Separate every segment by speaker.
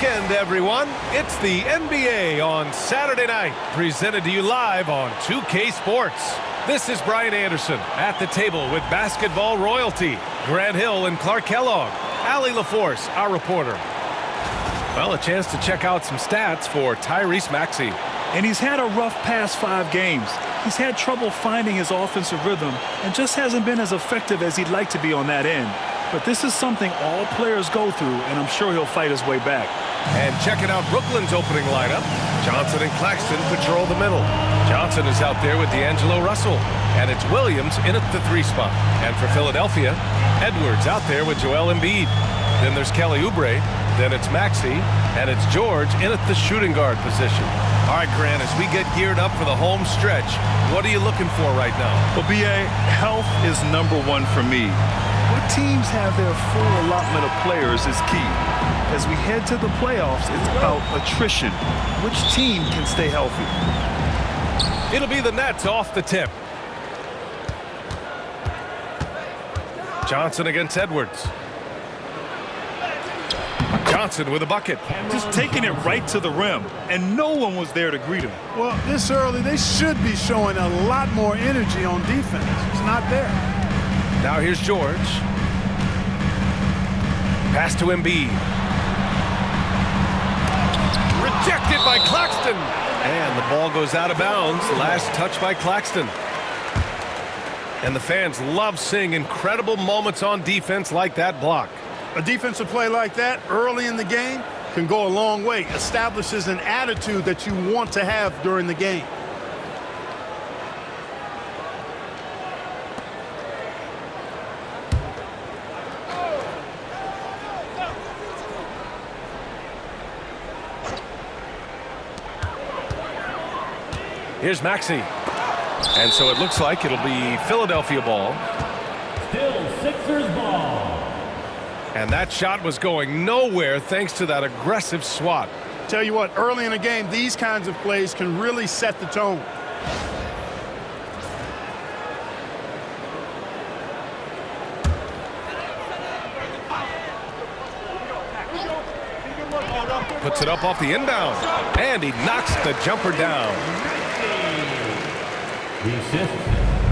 Speaker 1: weekend, everyone. It's the NBA on Saturday night, presented to you live on 2K Sports. This is Brian Anderson at the table with basketball royalty, Grant Hill and Clark Kellogg, Allie LaForce, our reporter. Well, a chance to check out some stats for Tyrese Maxey.
Speaker 2: And he's had a rough past 5 games. He's had trouble finding his offensive rhythm and just hasn't been as effective as he'd like to be on that end. But this is something all players go through, and I'm sure he'll fight his way back.
Speaker 1: And checking out Brooklyn's opening lineup, Johnson and Claxton patrol the middle. Johnson is out there with D'Angelo Russell, and it's Williams in at the 3 spot. And for Philadelphia, Edwards out there with Joel Embiid. Then there's Kelly Oubre, then it's Maxey, and it's George in at the shooting guard position. All right, Grant, as we get geared up for the home stretch, what are you looking for right now?
Speaker 2: Well, B.A., health is number one for me. What teams have their full allotment of players is key. As we head to the playoffs, it's about attrition. Which team can stay healthy?
Speaker 1: It'll be the Nets off the tip. Johnson against Edwards. Johnson with a bucket.
Speaker 2: Just taking it right to the rim, and no one was there to greet him.
Speaker 3: Well, this early, they should be showing a lot more energy on defense. It's not there.
Speaker 1: Now here's George. Pass to Embiid. Rejected by Claxton. And the ball goes out of bounds. Last touch by Claxton. And the fans love seeing incredible moments on defense like that block.
Speaker 3: A defensive play like that early in the game can go a long way. Establishes an attitude that you want to have during the game.
Speaker 1: Here's Maxey. And so it looks like it'll be Philadelphia ball.
Speaker 4: Still Sixers ball.
Speaker 1: And that shot was going nowhere thanks to that aggressive swat.
Speaker 3: Tell you what, early in the game, these kinds of plays can really set the tone.
Speaker 1: Puts it up off the inbound. And he knocks the jumper down.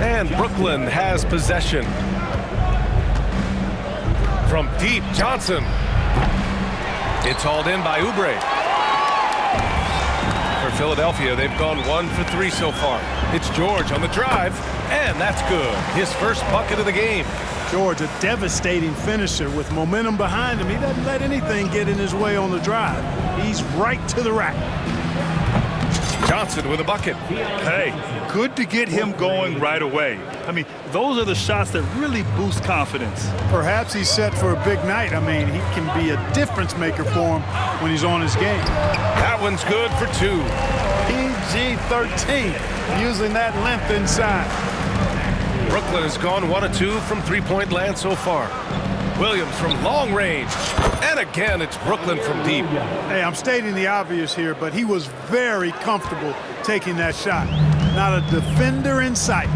Speaker 1: And Brooklyn has possession. From deep, Johnson. It's hauled in by Oubre. For Philadelphia, they've gone 1 for 3 so far. It's George on the drive, and that's good. His first bucket of the game.
Speaker 3: George, a devastating finisher with momentum behind him. He doesn't let anything get in his way on the drive. He's right to the rack.
Speaker 1: Johnson with a bucket.
Speaker 2: Hey, good to get him going right away. I mean, those are the shots that really boost confidence.
Speaker 3: Perhaps he's set for a big night. I mean, he can be a difference maker for him when he's on his game.
Speaker 1: That one's good for 2.
Speaker 3: PG-13, using that length inside.
Speaker 1: Brooklyn has gone 1 of 2 from 3-point land so far. Williams from long range. And again, it's Brooklyn from deep.
Speaker 3: Hey, I'm stating the obvious here, but he was very comfortable taking that shot. Not a defender in sight.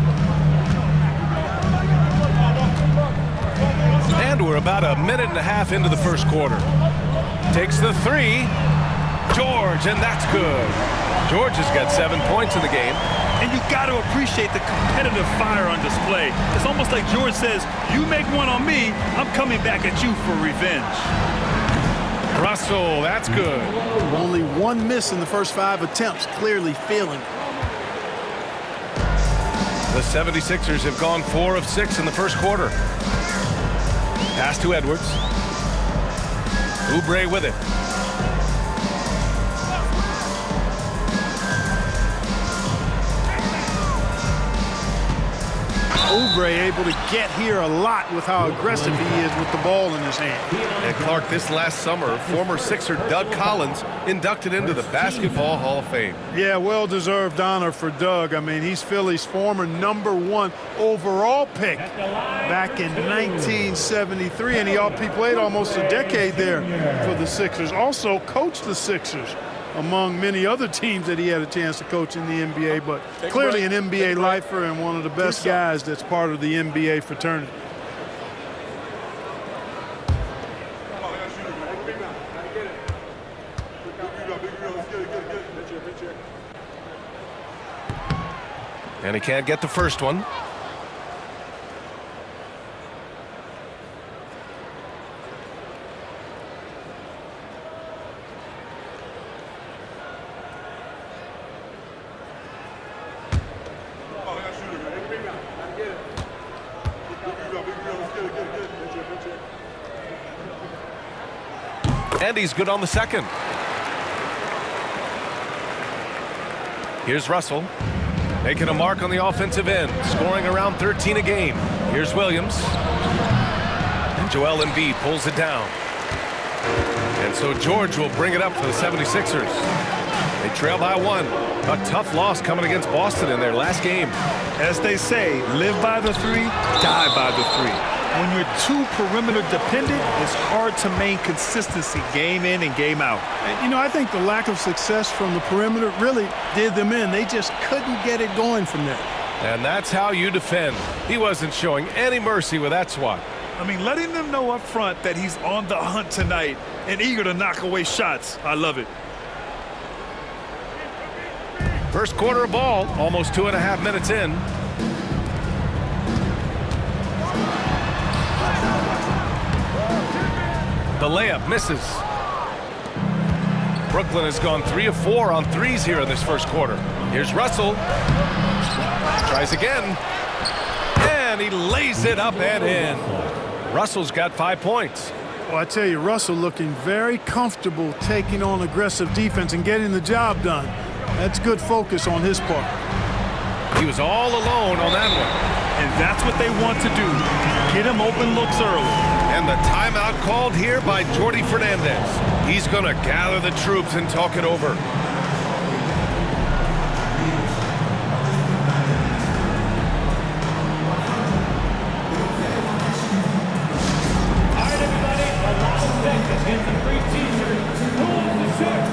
Speaker 1: And we're about a minute and a half into the first quarter. Takes the 3. George, and that's good. George has got 7 points in the game.
Speaker 2: And you got to appreciate the competitive fire on display. It's almost like George says, you make one on me, I'm coming back at you for revenge.
Speaker 1: Russell, that's good.
Speaker 3: Only 1 miss in the first 5 attempts, clearly feeling it.
Speaker 1: The 76ers have gone 4 of 6 in the first quarter. Pass to Edwards. Oubre with it.
Speaker 3: Oubre able to get here a lot with how aggressive he is with the ball in his hand.
Speaker 1: And Clark, this last summer, former Sixer Doug Collins inducted into the Basketball Hall of Fame.
Speaker 3: Yeah, well-deserved honor for Doug. I mean, he's Philly's former #1 overall pick back in 1973, and he played almost a decade there for the Sixers. Also coached the Sixers, among many other teams that he had a chance to coach in the NBA, but clearly an NBA lifer and one of the best guys that's part of the NBA fraternity.
Speaker 1: And he can't get the first one. And he's good on the second. Here's Russell, making a mark on the offensive end, scoring around 13 a game. Here's Williams. And Joel Embiid pulls it down. And so George will bring it up for the 76ers. They trail by one. A tough loss coming against Boston in their last game.
Speaker 2: As they say, live by the three, die by the three. When you're too perimeter dependent, it's hard to maintain consistency game in and game out.
Speaker 3: And, you know, I think the lack of success from the perimeter really did them in. They just couldn't get it going from there.
Speaker 1: And that's how you defend. He wasn't showing any mercy with that swat.
Speaker 2: I mean, letting them know up front that he's on the hunt tonight and eager to knock away shots. I love it.
Speaker 1: First quarter of ball, almost 2.5 minutes in. The layup misses. Brooklyn has gone 3 of 4 on threes here in this first quarter. Here's Russell. Tries again. And he lays it up and in. Russell's got 5 points.
Speaker 3: Well, I tell you, Russell looking very comfortable taking on aggressive defense and getting the job done. That's good focus on his part.
Speaker 1: He was all alone on that one.
Speaker 2: And that's what they want to do. Get him open looks early.
Speaker 1: And the timeout called here by Jordi Fernandez. He's going to gather the troops and talk it over.
Speaker 4: All right, everybody, the last segment against the free t-shirt. Who wants the shirt?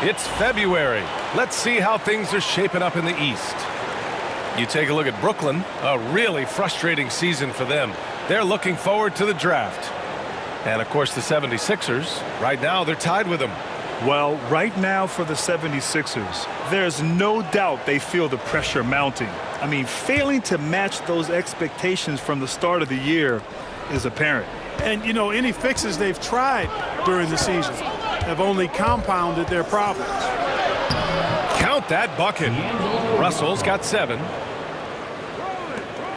Speaker 1: It's February. Let's see how things are shaping up in the East. You take a look at Brooklyn, a really frustrating season for them. They're looking forward to the draft. And, of course, the 76ers, right now they're tied with them.
Speaker 2: Well, right now for the 76ers, there's no doubt they feel the pressure mounting. I mean, failing to match those expectations from the start of the year is apparent.
Speaker 3: And, you know, any fixes they've tried during the season have only compounded their problems.
Speaker 1: Count that bucket. Russell's got 7.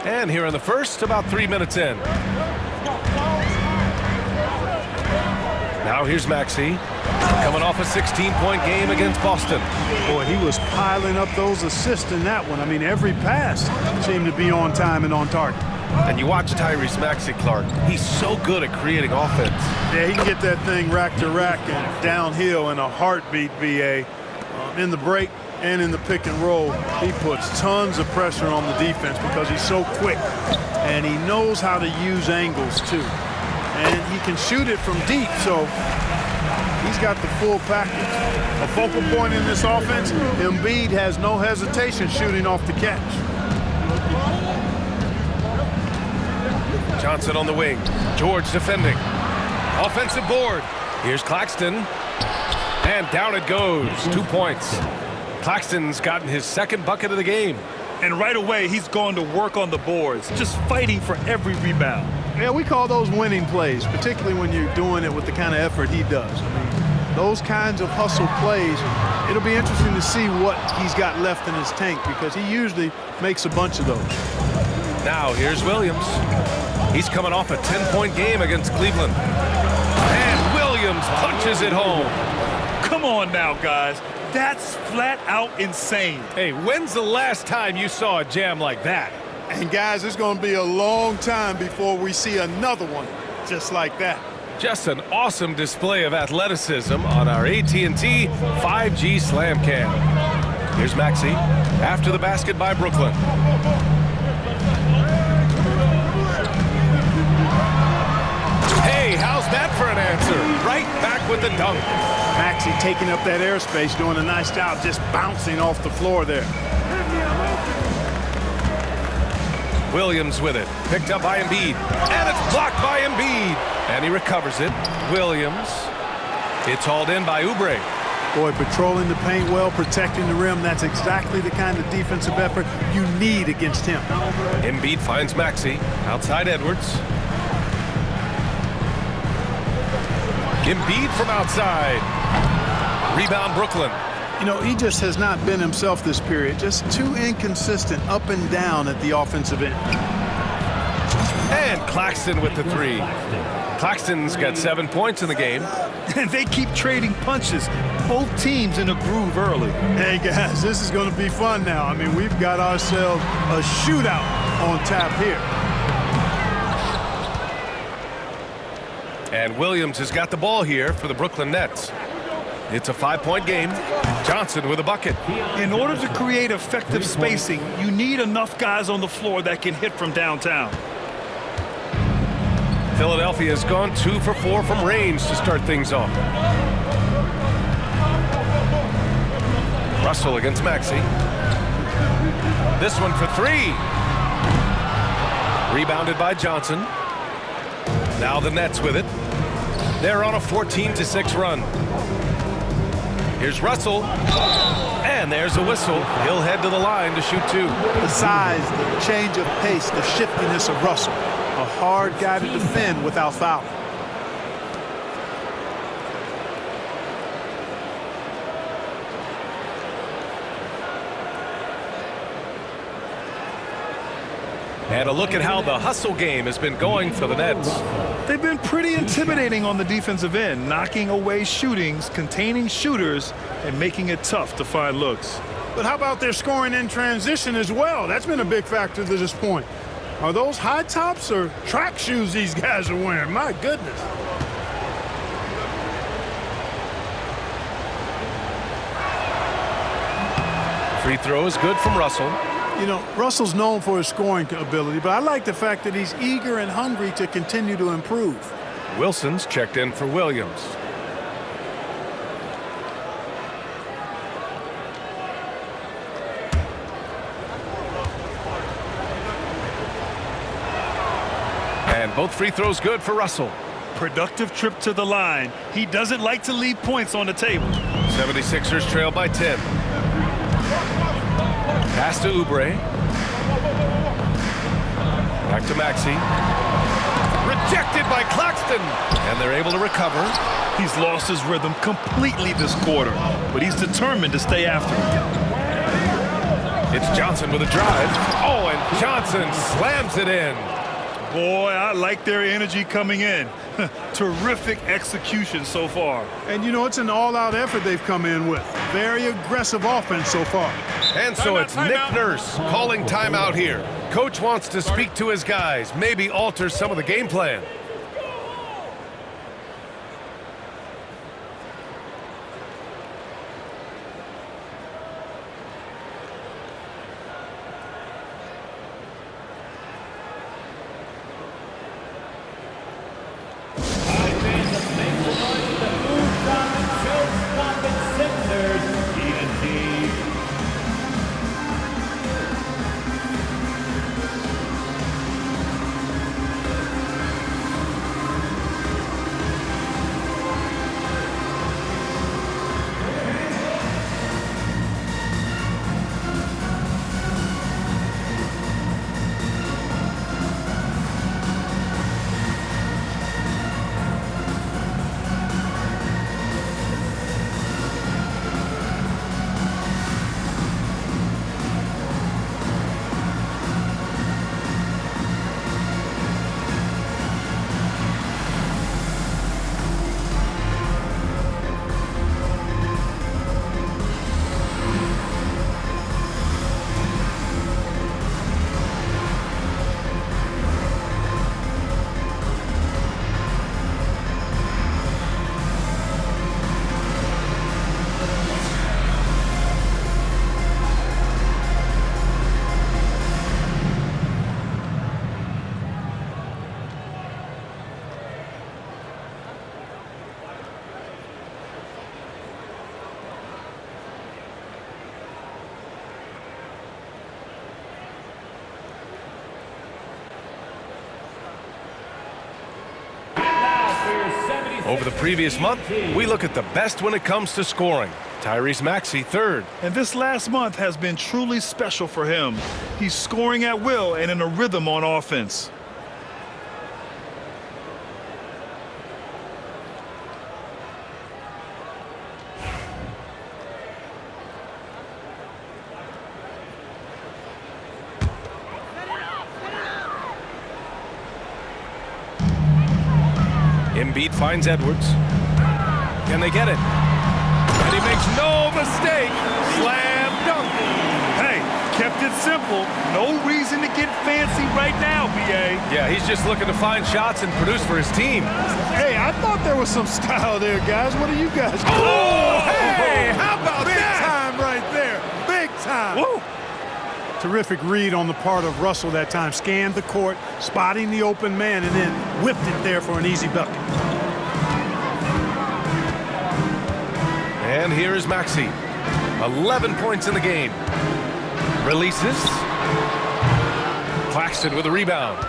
Speaker 1: And here in the first, about 3 minutes in. Now here's Maxey, coming off a 16-point game against Boston.
Speaker 3: Boy, he was piling up those assists in that one. I mean, every pass seemed to be on time and on target.
Speaker 1: And you watch Tyrese Maxey, Clark. He's so good at creating offense.
Speaker 3: Yeah, he can get that thing rack to rack and downhill in a heartbeat, BA. In the break and in the pick and roll, he puts tons of pressure on the defense because he's so quick. And he knows how to use angles, too. And he can shoot it from deep, so he's got the full package. A focal point in this offense, Embiid has no hesitation shooting off the catch.
Speaker 1: Johnson on the wing. George defending. Offensive board. Here's Claxton. And down it goes. 2 points. Claxton's gotten his second bucket of the game.
Speaker 2: And right away, he's going to work on the boards, just fighting for every rebound.
Speaker 3: Yeah, we call those winning plays, particularly when you're doing it with the kind of effort he does. I mean, those kinds of hustle plays, it'll be interesting to see what he's got left in his tank because he usually makes a bunch of those.
Speaker 1: Now here's Williams. He's coming off a 10-point game against Cleveland. And Williams punches it home.
Speaker 2: Come on now, guys. That's flat out insane.
Speaker 1: Hey, when's the last time you saw a jam like that?
Speaker 3: And guys, it's going to be a long time before we see another one just like that.
Speaker 1: Just an awesome display of athleticism on our AT&T 5G Slam Cam. Here's Maxey after the basket by Brooklyn. Hey, how's that for an answer? Right back with the dunk.
Speaker 3: Maxey taking up that airspace, doing a nice job just bouncing off the floor there.
Speaker 1: Williams with it. Picked up by Embiid. And it's blocked by Embiid. And he recovers it. Williams. It's hauled in by Oubre.
Speaker 3: Boy, patrolling the paint well, protecting the rim. That's exactly the kind of defensive effort you need against him.
Speaker 1: Embiid finds Maxey. Outside Edwards. Embiid from outside. Rebound Brooklyn.
Speaker 3: You know, he just has not been himself this period. Just too inconsistent up and down at the offensive end.
Speaker 1: And Claxton with the three. Claxton's got 7 points in the game.
Speaker 2: And they keep trading punches. Both teams in a groove early.
Speaker 3: Hey, guys, this is going to be fun now. I mean, we've got ourselves a shootout on tap here.
Speaker 1: And Williams has got the ball here for the Brooklyn Nets. It's a 5-point game. Johnson with a bucket.
Speaker 2: In order to create effective spacing, you need enough guys on the floor that can hit from downtown.
Speaker 1: Philadelphia has gone 2 for 4 from range to start things off. Russell against Maxey. This one for 3. Rebounded by Johnson. Now the Nets with it. They're on a 14-6 run. Here's Russell. And there's a whistle. He'll head to the line to shoot 2.
Speaker 3: The size, the change of pace, the shiftiness of Russell. A hard guy to defend without fouling.
Speaker 1: And a look at how the hustle game has been going for the Nets.
Speaker 2: They've been pretty intimidating on the defensive end, knocking away shootings, containing shooters, and making it tough to find looks.
Speaker 3: But how about their scoring in transition as well? That's been a big factor to this point. Are those high tops or track shoes these guys are wearing? My goodness.
Speaker 1: Free throw is good from Russell.
Speaker 3: You know, Russell's known for his scoring ability, but I like the fact that he's eager and hungry to continue to improve.
Speaker 1: Wilson's checked in for Williams. And both free throws good for Russell.
Speaker 2: Productive trip to the line. He doesn't like to leave points on the table.
Speaker 1: 76ers trail by 10. Pass to Oubre. Back to Maxey. Rejected by Claxton. And they're able to recover.
Speaker 2: He's lost his rhythm completely this quarter, but he's determined to stay after it.
Speaker 1: It's Johnson with a drive. Oh, and Johnson slams it in.
Speaker 2: Boy, I like their energy coming in. Terrific execution so far.
Speaker 3: And, you know, it's an all-out effort they've come in with. Very aggressive offense so far.
Speaker 1: And so it's Nick Nurse calling timeout here. Coach wants to speak to his guys, maybe alter some of the game plan. Over the previous month, we look at the best when it comes to scoring. Tyrese Maxey, third.
Speaker 2: And this last month has been truly special for him. He's scoring at will and in a rhythm on offense.
Speaker 1: Embiid finds Edwards. Can they get it? And he makes no mistake. Slam dunk.
Speaker 2: Hey, kept it simple. No reason to get fancy right now, B.A.
Speaker 1: Yeah, he's just looking to find shots and produce for his team.
Speaker 3: Hey, I thought there was some style there, guys. What are you guys doing?
Speaker 1: Oh, hey, how about
Speaker 3: Big
Speaker 1: that?
Speaker 3: time right there. Big time.
Speaker 2: Woo!
Speaker 3: Terrific read on the part of Russell that time. Scanned the court, spotting the open man, and then whipped it there for an easy bucket.
Speaker 1: And here is Maxey. 11 points in the game. Releases. Claxton with a rebound.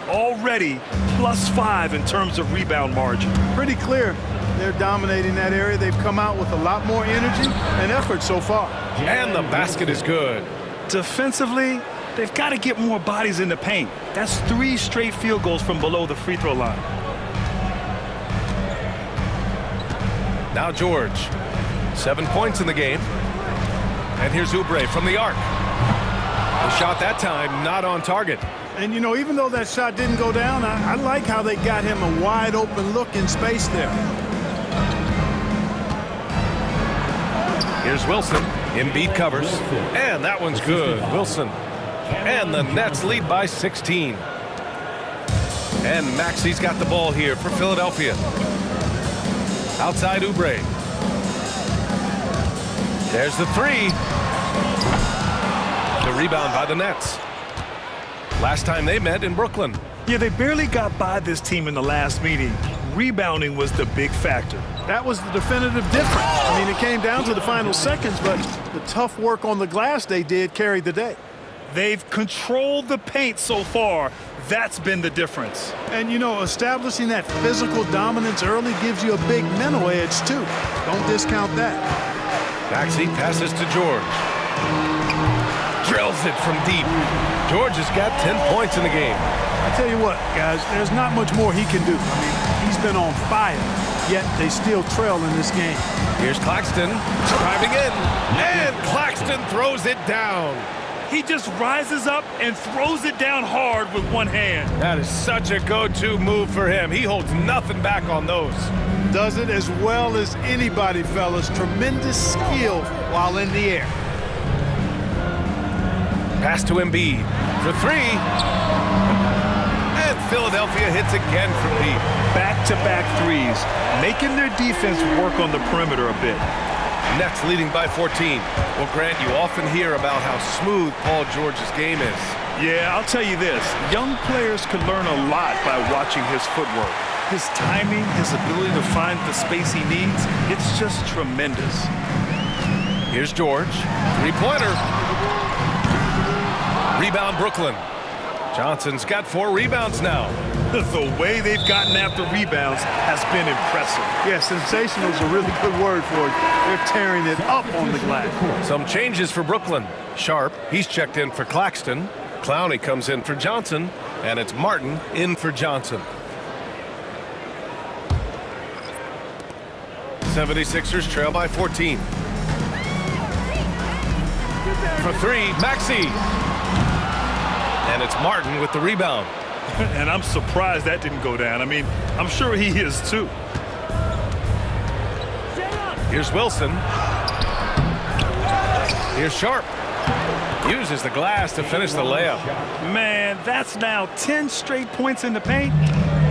Speaker 2: Already +5 in terms of rebound margin.
Speaker 3: Pretty clear they're dominating that area. They've come out with a lot more energy and effort so far.
Speaker 1: And the basket is good.
Speaker 2: Defensively, they've got to get more bodies in the paint. That's 3 straight field goals from below the free throw line.
Speaker 1: Now George. 7 points in the game. And here's Oubre from the arc. The shot that time not on target.
Speaker 3: And, you know, even though that shot didn't go down, I like how they got him a wide open look in space there.
Speaker 1: Here's Wilson. Embiid covers. And that one's good. Wilson. And the Nets lead by 16. And Maxey's got the ball here for Philadelphia. Outside Oubre. There's the three. The rebound by the Nets. Last time they met in Brooklyn.
Speaker 2: Yeah, they barely got by this team in the last meeting. Rebounding was the big factor.
Speaker 3: That was the definitive difference. I mean, it came down to the final seconds, but the tough work on the glass they did carried the day.
Speaker 2: They've controlled the paint so far. That's been the difference.
Speaker 3: And, you know, establishing that physical dominance early gives you a big mental edge, too. Don't discount that.
Speaker 1: Maxey passes to George. Drills it from deep. George has got 10 points in the game.
Speaker 3: I tell you what, guys, there's not much more he can do. I mean, he's been on fire, yet they still trail in this game.
Speaker 1: Here's Claxton driving in, and Claxton throws it down.
Speaker 2: He just rises up and throws it down hard with one hand.
Speaker 1: That is such a go-to move for him. He holds nothing back on those.
Speaker 3: Does it as well as anybody, fellas. Tremendous skill while in the air.
Speaker 1: Pass to Embiid for three. And Philadelphia hits again from deep.
Speaker 2: Back-to-back threes, making their defense work on the perimeter a bit.
Speaker 1: Nets leading by 14. Well, Grant, you often hear about how smooth Paul George's game is.
Speaker 2: Yeah, I'll tell you this. Young players can learn a lot by watching his footwork. His timing, his ability to find the space he needs, it's just tremendous.
Speaker 1: Here's George. Three-pointer. Rebound, Brooklyn. Johnson's got 4 rebounds now.
Speaker 2: The way they've gotten after rebounds has been impressive.
Speaker 3: Yeah, sensational is a really good word for it. They're tearing it up on the glass.
Speaker 1: Some changes for Brooklyn. Sharp, he's checked in for Claxton. Clowney comes in for Johnson. And it's Martin in for Johnson. 76ers trail by 14. For three, Maxey. And it's Martin with the rebound.
Speaker 2: And I'm surprised that didn't go down. I mean, I'm sure he is too.
Speaker 1: Here's Wilson. Here's Sharp. Uses the glass to finish the layup.
Speaker 2: Man, that's now 10 straight points in the paint.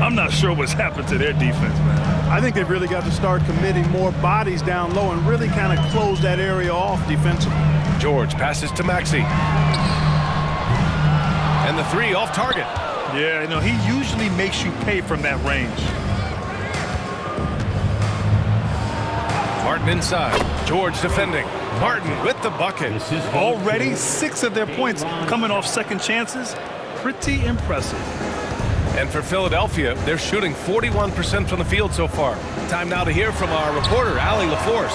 Speaker 2: I'm not sure what's happened to their defense, man.
Speaker 3: I think they've really got to start committing more bodies down low and really kind of close that area off defensively.
Speaker 1: George passes to Maxey. And the three off target.
Speaker 2: Yeah, no, he usually makes you pay from that range.
Speaker 1: Martin inside. George defending. Martin with the bucket.
Speaker 2: Already 6 of their points coming off second chances. Pretty impressive.
Speaker 1: And for Philadelphia, they're shooting 41% from the field so far. Time now to hear from our reporter, Allie LaForce.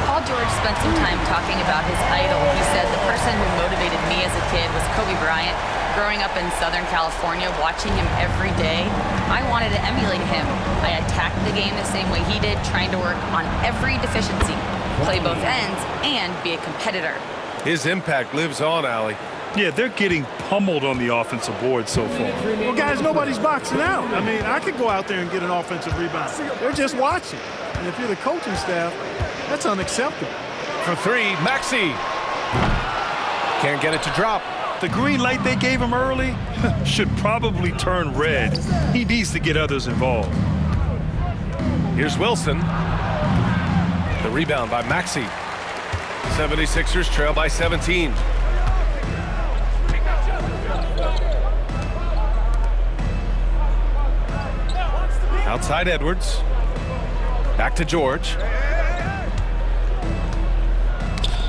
Speaker 5: Paul George spent some time talking about his idol. He said, the person who motivated me as a kid was Kobe Bryant. Growing up in Southern California, watching him every day, I wanted to emulate him. I attacked the game the same way he did, trying to work on every deficiency, play both ends, and be a competitor.
Speaker 1: His impact lives on, Allie.
Speaker 2: Yeah, they're getting pummeled on the offensive board so far.
Speaker 3: Well, guys, nobody's boxing out. I mean, I could go out there and get an offensive rebound. They're just watching. And if you're the coaching staff, that's unacceptable.
Speaker 1: For three, Maxey. Can't get it to drop.
Speaker 2: The green light they gave him early should probably turn red. He needs to get others involved.
Speaker 1: Here's Wilson. The rebound by Maxey. 76ers trail by 17. Outside Edwards. Back to George.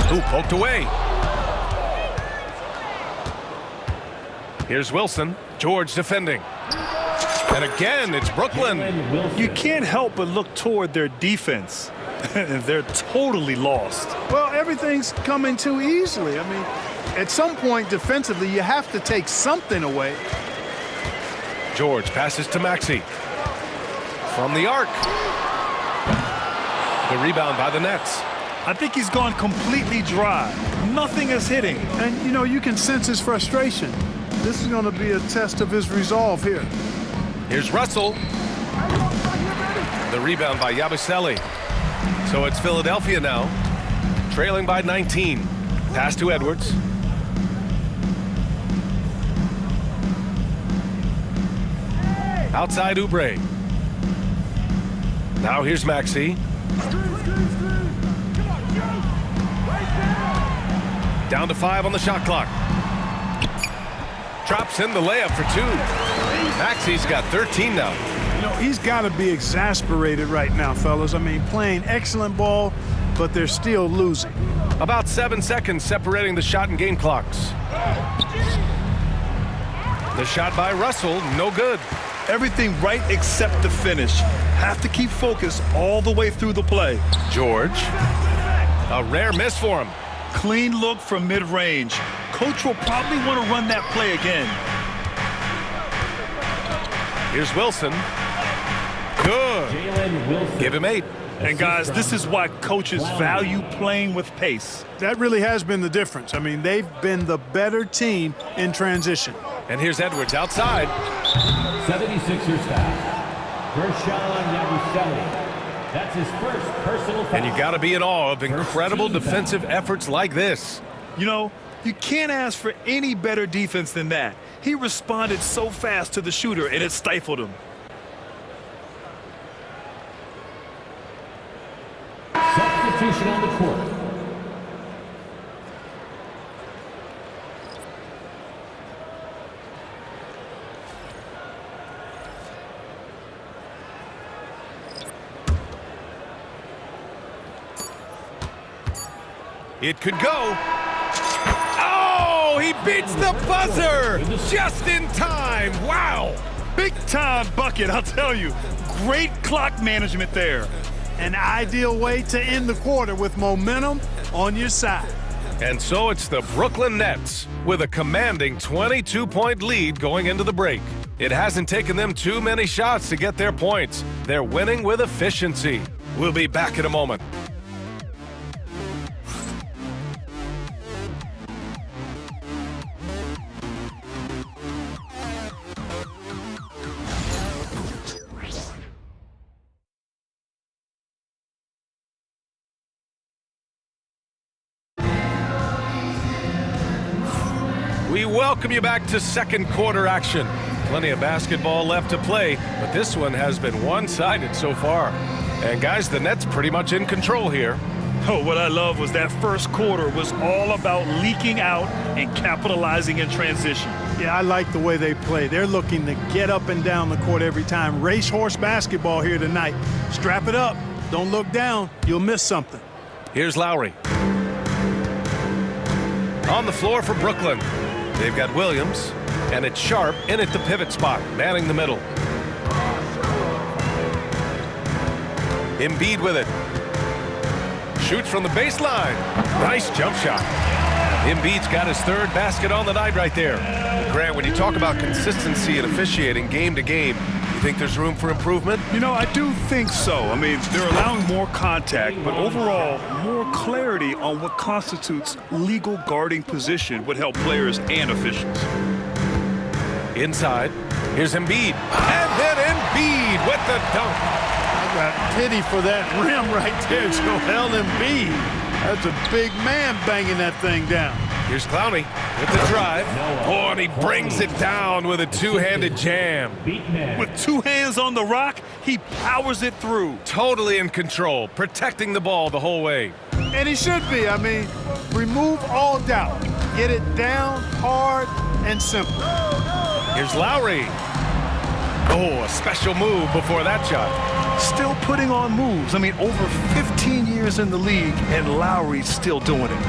Speaker 1: Who poked away. Here's Wilson. George defending. And again, it's Brooklyn.
Speaker 2: You can't help but look toward their defense. They're totally lost.
Speaker 3: Well, everything's coming too easily. I mean, at some point defensively, you have to take something away.
Speaker 1: George passes to Maxey. From the arc. The rebound by the Nets.
Speaker 2: I think he's gone completely dry. Nothing is hitting.
Speaker 3: And, you know, you can sense his frustration. This is going to be a test of his resolve here.
Speaker 1: Here's Russell. The rebound by Yabusele. So it's Philadelphia now, trailing by 19. Pass to Edwards. Outside Oubre. Now here's Maxey. Down to 5 on the shot clock. Drops in the layup for 2. Maxey's got 13 now.
Speaker 3: You know, he's got to be exasperated right now, fellas. I mean, playing excellent ball, but they're still losing.
Speaker 1: About 7 seconds separating the shot and game clocks. The shot by Russell, no good.
Speaker 2: Everything right except the finish. Have to keep focused all the way through the play.
Speaker 1: George. A rare miss for him.
Speaker 2: Clean look from mid-range. Coach will probably want to run that play again.
Speaker 1: Here's Wilson. Good. Give him 8.
Speaker 2: And guys, this is why coaches value playing with pace.
Speaker 3: That really has been the difference. I mean, they've been the better team in transition.
Speaker 1: And here's Edwards outside.
Speaker 4: 76ers foul. Gershon Yabusele. That's his first personal foul.
Speaker 1: And you got to be in awe of incredible defensive efforts like this.
Speaker 2: You know, you can't ask for any better defense than that. He responded so fast to the shooter, and it stifled him.
Speaker 4: Substitution on the court.
Speaker 1: It could go. Oh, he beats the buzzer just in time. Wow.
Speaker 2: Big time bucket, I'll tell you. Great clock management there.
Speaker 3: An ideal way to end the quarter with momentum on your side.
Speaker 1: And so it's the Brooklyn Nets with a commanding 22-point lead going into the break. It hasn't taken them too many shots to get their points. They're winning with efficiency. We'll be back in a moment. We welcome you back to second quarter action. Plenty of basketball left to play, but this one has been one-sided so far. And guys, the Nets pretty much in control here.
Speaker 2: Oh, what I love was that first quarter was all about leaking out and capitalizing in transition.
Speaker 3: Yeah, I like the way they play. They're looking to get up and down the court every time. Racehorse basketball here tonight. Strap it up. Don't look down. You'll miss something.
Speaker 1: Here's Lowry. On the floor for Brooklyn. They've got Williams. And it's Sharp in at the pivot spot, manning the middle. Embiid with it. Shoots from the baseline. Nice jump shot. Embiid's got his third basket on the night right there. Grant, when you talk about consistency and officiating game to game, you think there's room for improvement?
Speaker 2: You know, I do think so. I mean, they're allowing more contact, but overall, more clarity on what constitutes legal guarding position would help players and officials.
Speaker 1: Inside, here's Embiid. And then Embiid with the dunk.
Speaker 3: I got pity for that rim right there, Joel Embiid. That's a big man banging that thing down.
Speaker 1: Here's Clowney with the drive. Oh, and he brings it down with a two-handed jam.
Speaker 2: With two hands on the rock, he powers it through.
Speaker 1: Totally in control, protecting the ball the whole way.
Speaker 3: And he should be. I mean, remove all doubt. Get it down hard and simple.
Speaker 1: Here's Lowry. Oh, a special move before that shot.
Speaker 2: Still putting on moves. I mean, over 15 years in the league, and Lowry's still doing it.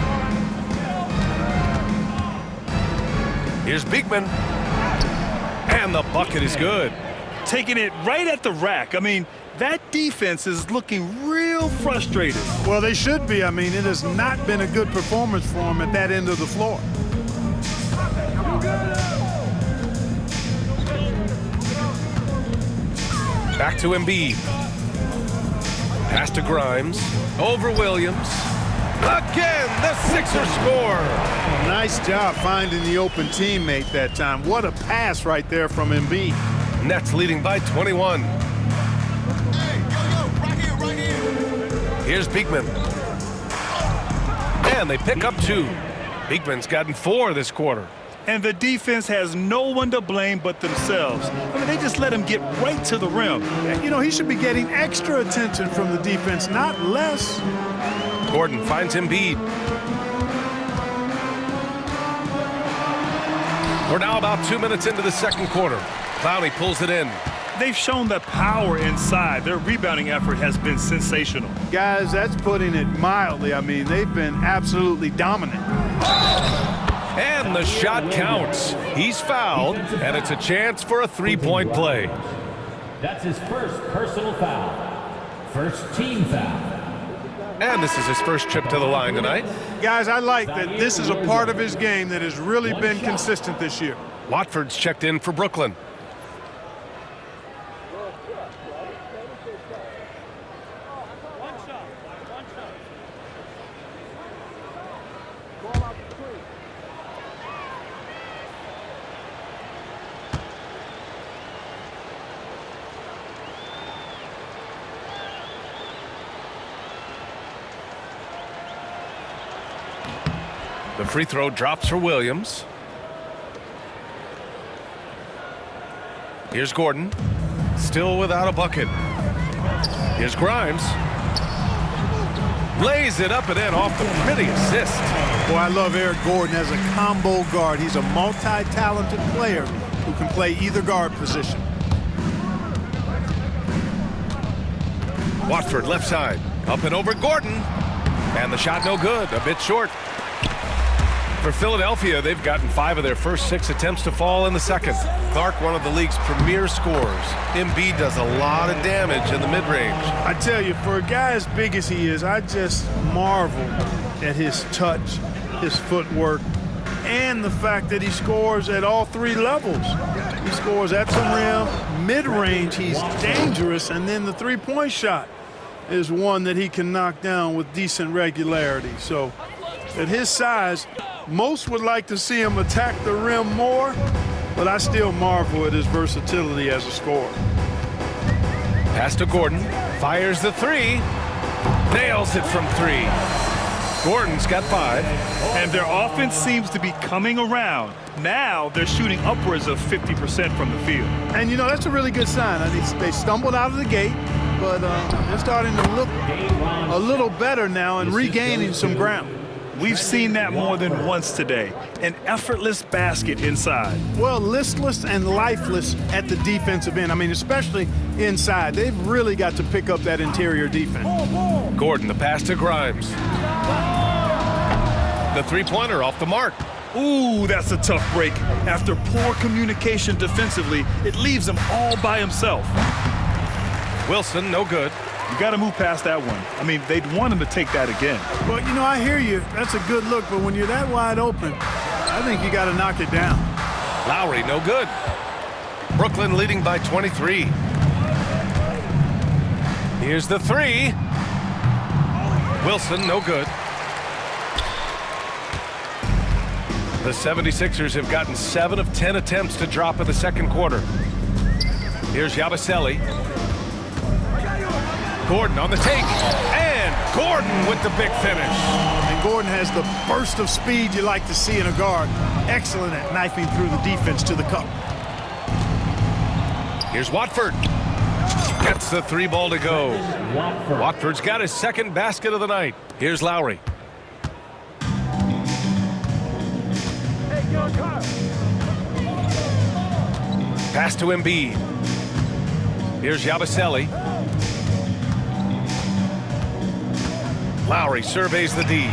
Speaker 1: Here's Beekman. And the bucket is good.
Speaker 2: Taking it right at the rack. I mean, that defense is looking real frustrated.
Speaker 3: Well, they should be. I mean, it has not been a good performance for them at that end of the floor.
Speaker 1: Back to Embiid. Pass to Grimes. Over Williams. Again, the Sixers score.
Speaker 3: Nice job finding the open teammate that time. What a pass right there from Embiid.
Speaker 1: Nets leading by 21. Here's Beekman. And they pick up 2. Beekman's gotten 4 this quarter.
Speaker 2: And the defense has no one to blame but themselves. I mean, they just let him get right to the rim.
Speaker 3: You know, he should be getting extra attention from the defense, not less.
Speaker 1: Gordon finds Embiid. We're now about 2 minutes into the second quarter. Clowney pulls it in.
Speaker 2: They've shown the power inside. Their rebounding effort has been sensational.
Speaker 3: Guys, that's putting it mildly. I mean, they've been absolutely dominant.
Speaker 1: And the shot counts. He's fouled, and it's a chance for a three-point play.
Speaker 4: That's his first personal foul. First team foul.
Speaker 1: And this is his first trip to the line tonight.
Speaker 3: Guys, I like that this is a part of his game that has really been consistent this year.
Speaker 1: Watford's checked in for Brooklyn. The free throw drops for Williams. Here's Gordon. Still without a bucket. Here's Grimes. Lays it up and in off the pretty assist.
Speaker 3: Boy, I love Eric Gordon as a combo guard. He's a multi-talented player who can play either guard position.
Speaker 1: Watford left side. Up and over Gordon. And the shot no good. A bit short. For Philadelphia, they've gotten 5 of their first 6 attempts to fall in the second. Clark, one of the league's premier scorers. Embiid does a lot of damage in the mid-range.
Speaker 3: I tell you, for a guy as big as he is, I just marvel at his touch, his footwork, and the fact that he scores at all 3 levels. He scores at the rim, mid-range, he's dangerous, and then the three-point shot is one that he can knock down with decent regularity. So at his size, most would like to see him attack the rim more, but I still marvel at his versatility as a scorer.
Speaker 1: Pass to Gordon. Fires the 3. Nails it from 3. Gordon's got 5.
Speaker 2: And their offense seems to be coming around. Now they're shooting upwards of 50% from the field.
Speaker 3: And, you know, that's a really good sign. I mean, they stumbled out of the gate, but they're starting to look a little better now and regaining some ground.
Speaker 2: We've seen that more than once today. An effortless basket inside.
Speaker 3: Well, listless and lifeless at the defensive end. I mean, especially inside. They've really got to pick up that interior defense.
Speaker 1: Gordon, the pass to Grimes. The three-pointer off the mark.
Speaker 2: Ooh, that's a tough break. After poor communication defensively, it leaves him all by himself.
Speaker 1: Wilson, no good.
Speaker 2: You got to move past that one. I mean, they'd want him to take that again.
Speaker 3: Well, you know, I hear you. That's a good look, but when you're that wide open, I think you got to knock it down.
Speaker 1: Lowry, no good. Brooklyn leading by 23. Here's the three. Wilson, no good. The 76ers have gotten 7 of 10 attempts to drop in the second quarter. Here's Yabusele. Gordon on the take. And Gordon with the big finish.
Speaker 3: And Gordon has the burst of speed you like to see in a guard. Excellent at knifing through the defense to the cup.
Speaker 1: Here's Watford. Gets the three ball to go. Watford's got his second basket of the night. Here's Lowry. Pass to Embiid. Here's Yabusele. Lowry surveys the D.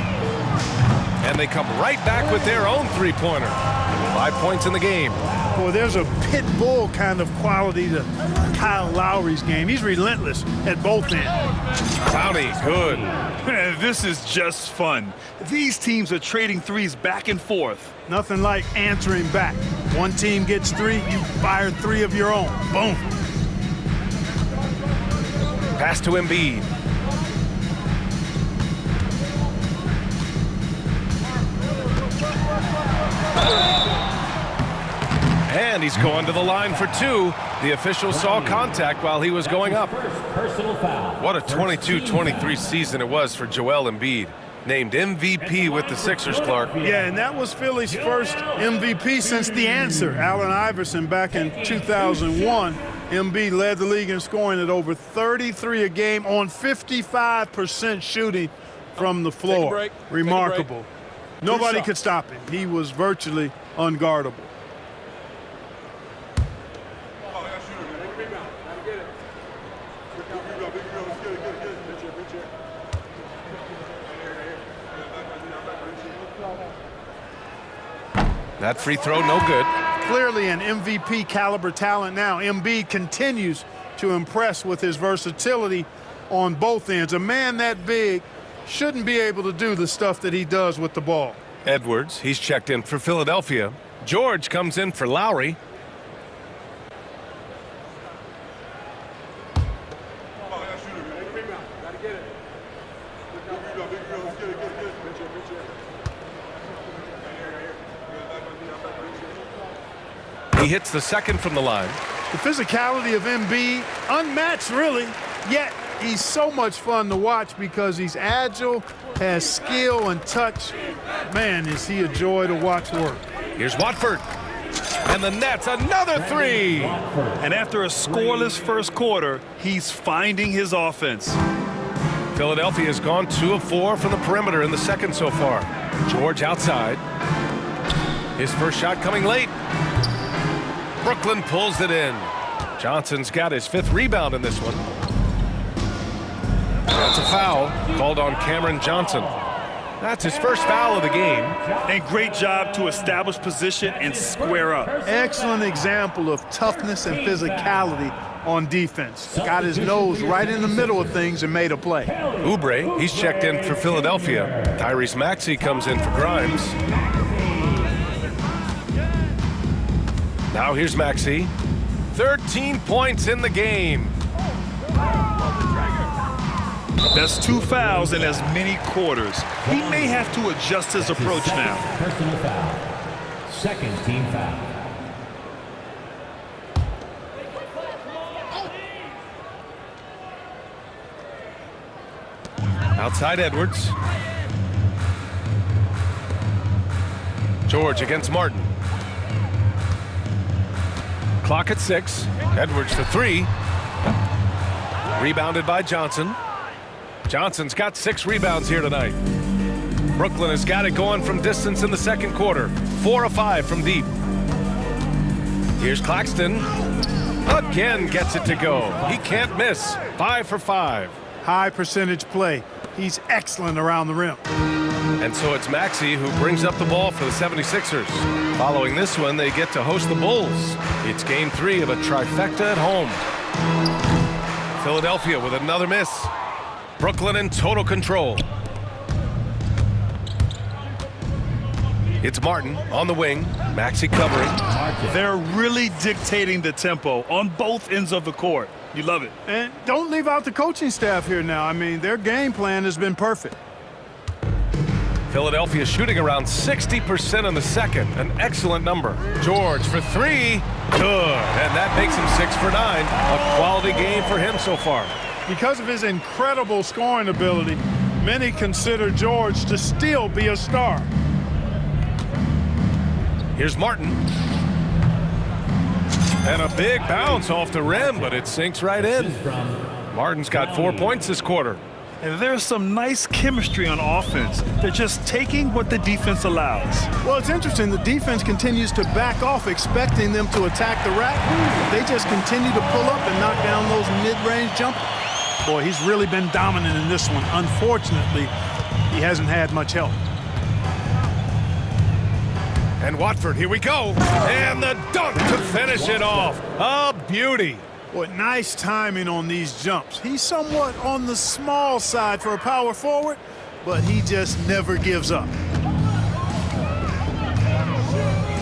Speaker 1: And they come right back with their own three-pointer. 5 points in the game.
Speaker 3: Boy, there's a pit bull kind of quality to Kyle Lowry's game. He's relentless at both ends.
Speaker 1: Clowney, good.
Speaker 2: Man, this is just fun. These teams are trading threes back and forth.
Speaker 3: Nothing like answering back. One team gets 3, you fire 3 of your own. Boom.
Speaker 1: Pass to Embiid. And he's going to the line for 2. The official saw contact while he was going up.
Speaker 4: Personal foul.
Speaker 1: What a 22-23 season it was for Joel Embiid. Named MVP with the Sixers, Clark.
Speaker 3: Yeah, and that was Philly's first MVP since the answer. Allen Iverson back in 2001. Embiid led the league in scoring at over 33 a game on 55% shooting from the floor. Remarkable. Nobody could stop him. He was virtually unguardable.
Speaker 1: That free throw, no good.
Speaker 3: Clearly an MVP caliber talent now. Embiid continues to impress with his versatility on both ends. A man that big shouldn't be able to do the stuff that he does with the ball.
Speaker 1: Edwards, he's checked in for Philadelphia. George comes in for Lowry. He hits the second from the line.
Speaker 3: The physicality of Embiid, unmatched really, yet he's so much fun to watch because he's agile, has skill and touch. Man, is he a joy to watch work.
Speaker 1: Here's Watford. And the Nets, another three.
Speaker 2: And after a scoreless first quarter, he's finding his offense.
Speaker 1: Philadelphia has gone 2 of 4 from the perimeter in the second so far. George outside. His first shot coming late. Brooklyn pulls it in. Johnson's got his 5th rebound in this one. That's a foul called on Cameron Johnson. That's his first foul of the game.
Speaker 2: And great job to establish position and square up.
Speaker 3: Excellent example of toughness and physicality on defense. Got his nose right in the middle of things and made a play.
Speaker 1: Oubre, he's checked in for Philadelphia. Tyrese Maxey comes in for Grimes. Now here's Maxey. 13 points in the game.
Speaker 2: That's 2 fouls in as many quarters. He may have to adjust his approach now.
Speaker 4: Personal foul. Second team foul.
Speaker 1: Outside Edwards. George against Martin. Clock at 6. Edwards the 3. Rebounded by Johnson. Johnson's got 6 rebounds here tonight. Brooklyn has got it going from distance in the second quarter. 4 of 5 from deep. Here's Claxton. Again gets it to go. He can't miss. 5 for 5.
Speaker 3: High percentage play. He's excellent around the rim.
Speaker 1: And so it's Maxey who brings up the ball for the 76ers. Following this one, they get to host the Bulls. It's game 3 of a trifecta at home. Philadelphia with another miss. Brooklyn in total control. It's Martin on the wing. Maxey covering.
Speaker 2: They're really dictating the tempo on both ends of the court. You love it.
Speaker 3: And don't leave out the coaching staff here now. I mean, their game plan has been perfect.
Speaker 1: Philadelphia shooting around 60% in the second. An excellent number. George for 3. Good. And that makes him 6 for 9. A quality game for him so far.
Speaker 3: Because of his incredible scoring ability, many consider George to still be a star.
Speaker 1: Here's Martin. And a big bounce off the rim, but it sinks right in. Martin's got 4 points this quarter.
Speaker 2: And there's some nice chemistry on offense. They're just taking what the defense allows.
Speaker 3: Well, it's interesting. The defense continues to back off, expecting them to attack the rack. They just continue to pull up and knock down those mid-range jumpers. Boy, he's really been dominant in this one. Unfortunately, he hasn't had much help.
Speaker 1: And Watford, here we go. And the dunk to finish it off. A beauty.
Speaker 3: Boy, nice timing on these jumps. He's somewhat on the small side for a power forward, but he just never gives up.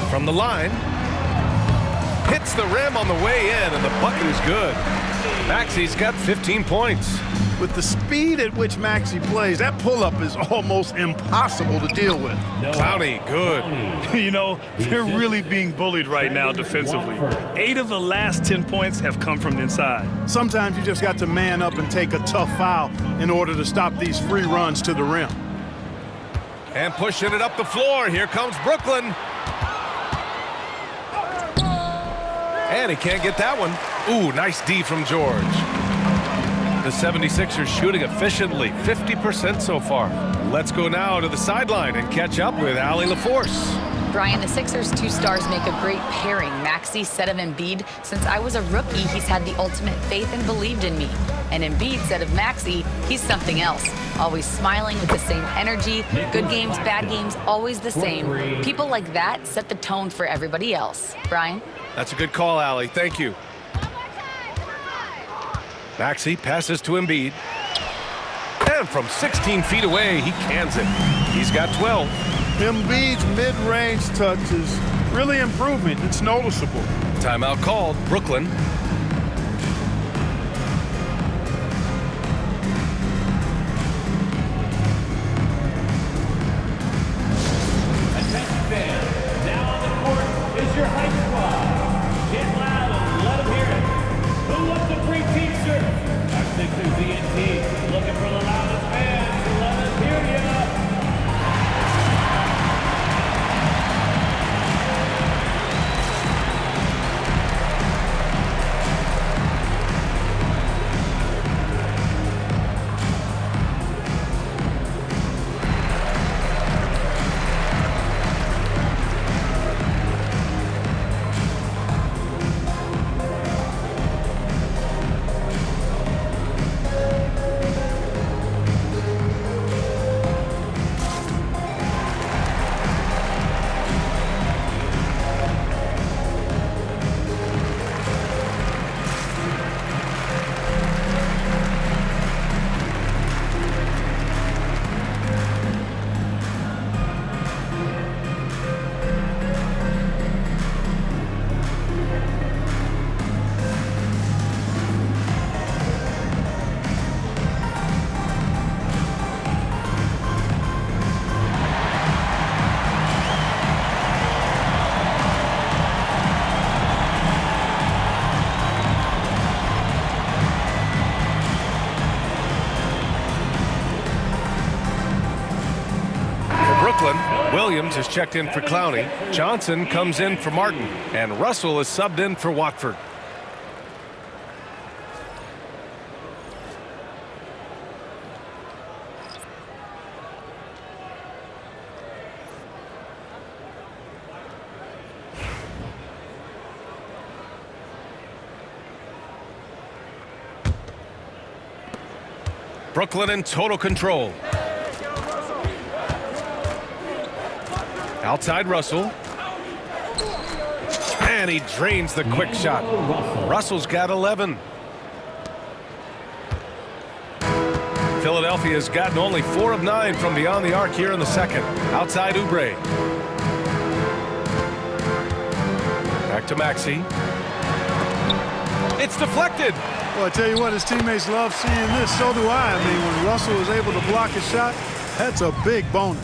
Speaker 1: From the line. Hits the rim on the way in, and the bucket is good. Maxey's got 15 points.
Speaker 3: With the speed at which Maxey plays, that pull-up is almost impossible to deal with.
Speaker 1: Clowney, good.
Speaker 2: You know, they're really being bullied right now defensively. 8 of the last 10 points have come from the inside.
Speaker 3: Sometimes you just got to man up and take a tough foul in order to stop these free runs to the rim.
Speaker 1: And pushing it up the floor. Here comes Brooklyn. And he can't get that one. Ooh, nice D from George. The 76ers shooting efficiently, 50% so far. Let's go now to the sideline and catch up with Allie LaForce.
Speaker 5: Brian, the Sixers' 2 stars make a great pairing. Maxey said of Embiid, since I was a rookie, he's had the ultimate faith and believed in me. And Embiid said of Maxey, he's something else. Always smiling with the same energy. Good games, bad games, always the same. People like that set the tone for everybody else. Brian?
Speaker 1: That's a good call, Allie. Thank you. Maxey passes to Embiid. And from 16 feet away, he cans it. He's got 12.
Speaker 3: Embiid's mid-range touch is really improving. It's noticeable.
Speaker 1: Timeout called. Brooklyn.
Speaker 4: Attention fans, now on the court is your high squad. Get loud and let them hear it. Who wants a free t-shirt? Our Sixers ENT looking for the loudest fans. Let us hear you.
Speaker 1: Williams is checked in for Clowney. Johnson comes in for Martin. And Russell is subbed in for Watford. Brooklyn in total control. Outside Russell. And he drains the quick shot. Russell's got 11. Philadelphia's gotten only 4 of 9 from beyond the arc here in the second. Outside Oubre. Back to Maxey. It's deflected.
Speaker 3: Well, I tell you what, his teammates love seeing this. So do I. I mean, when Russell is able to block a shot, that's a big bonus.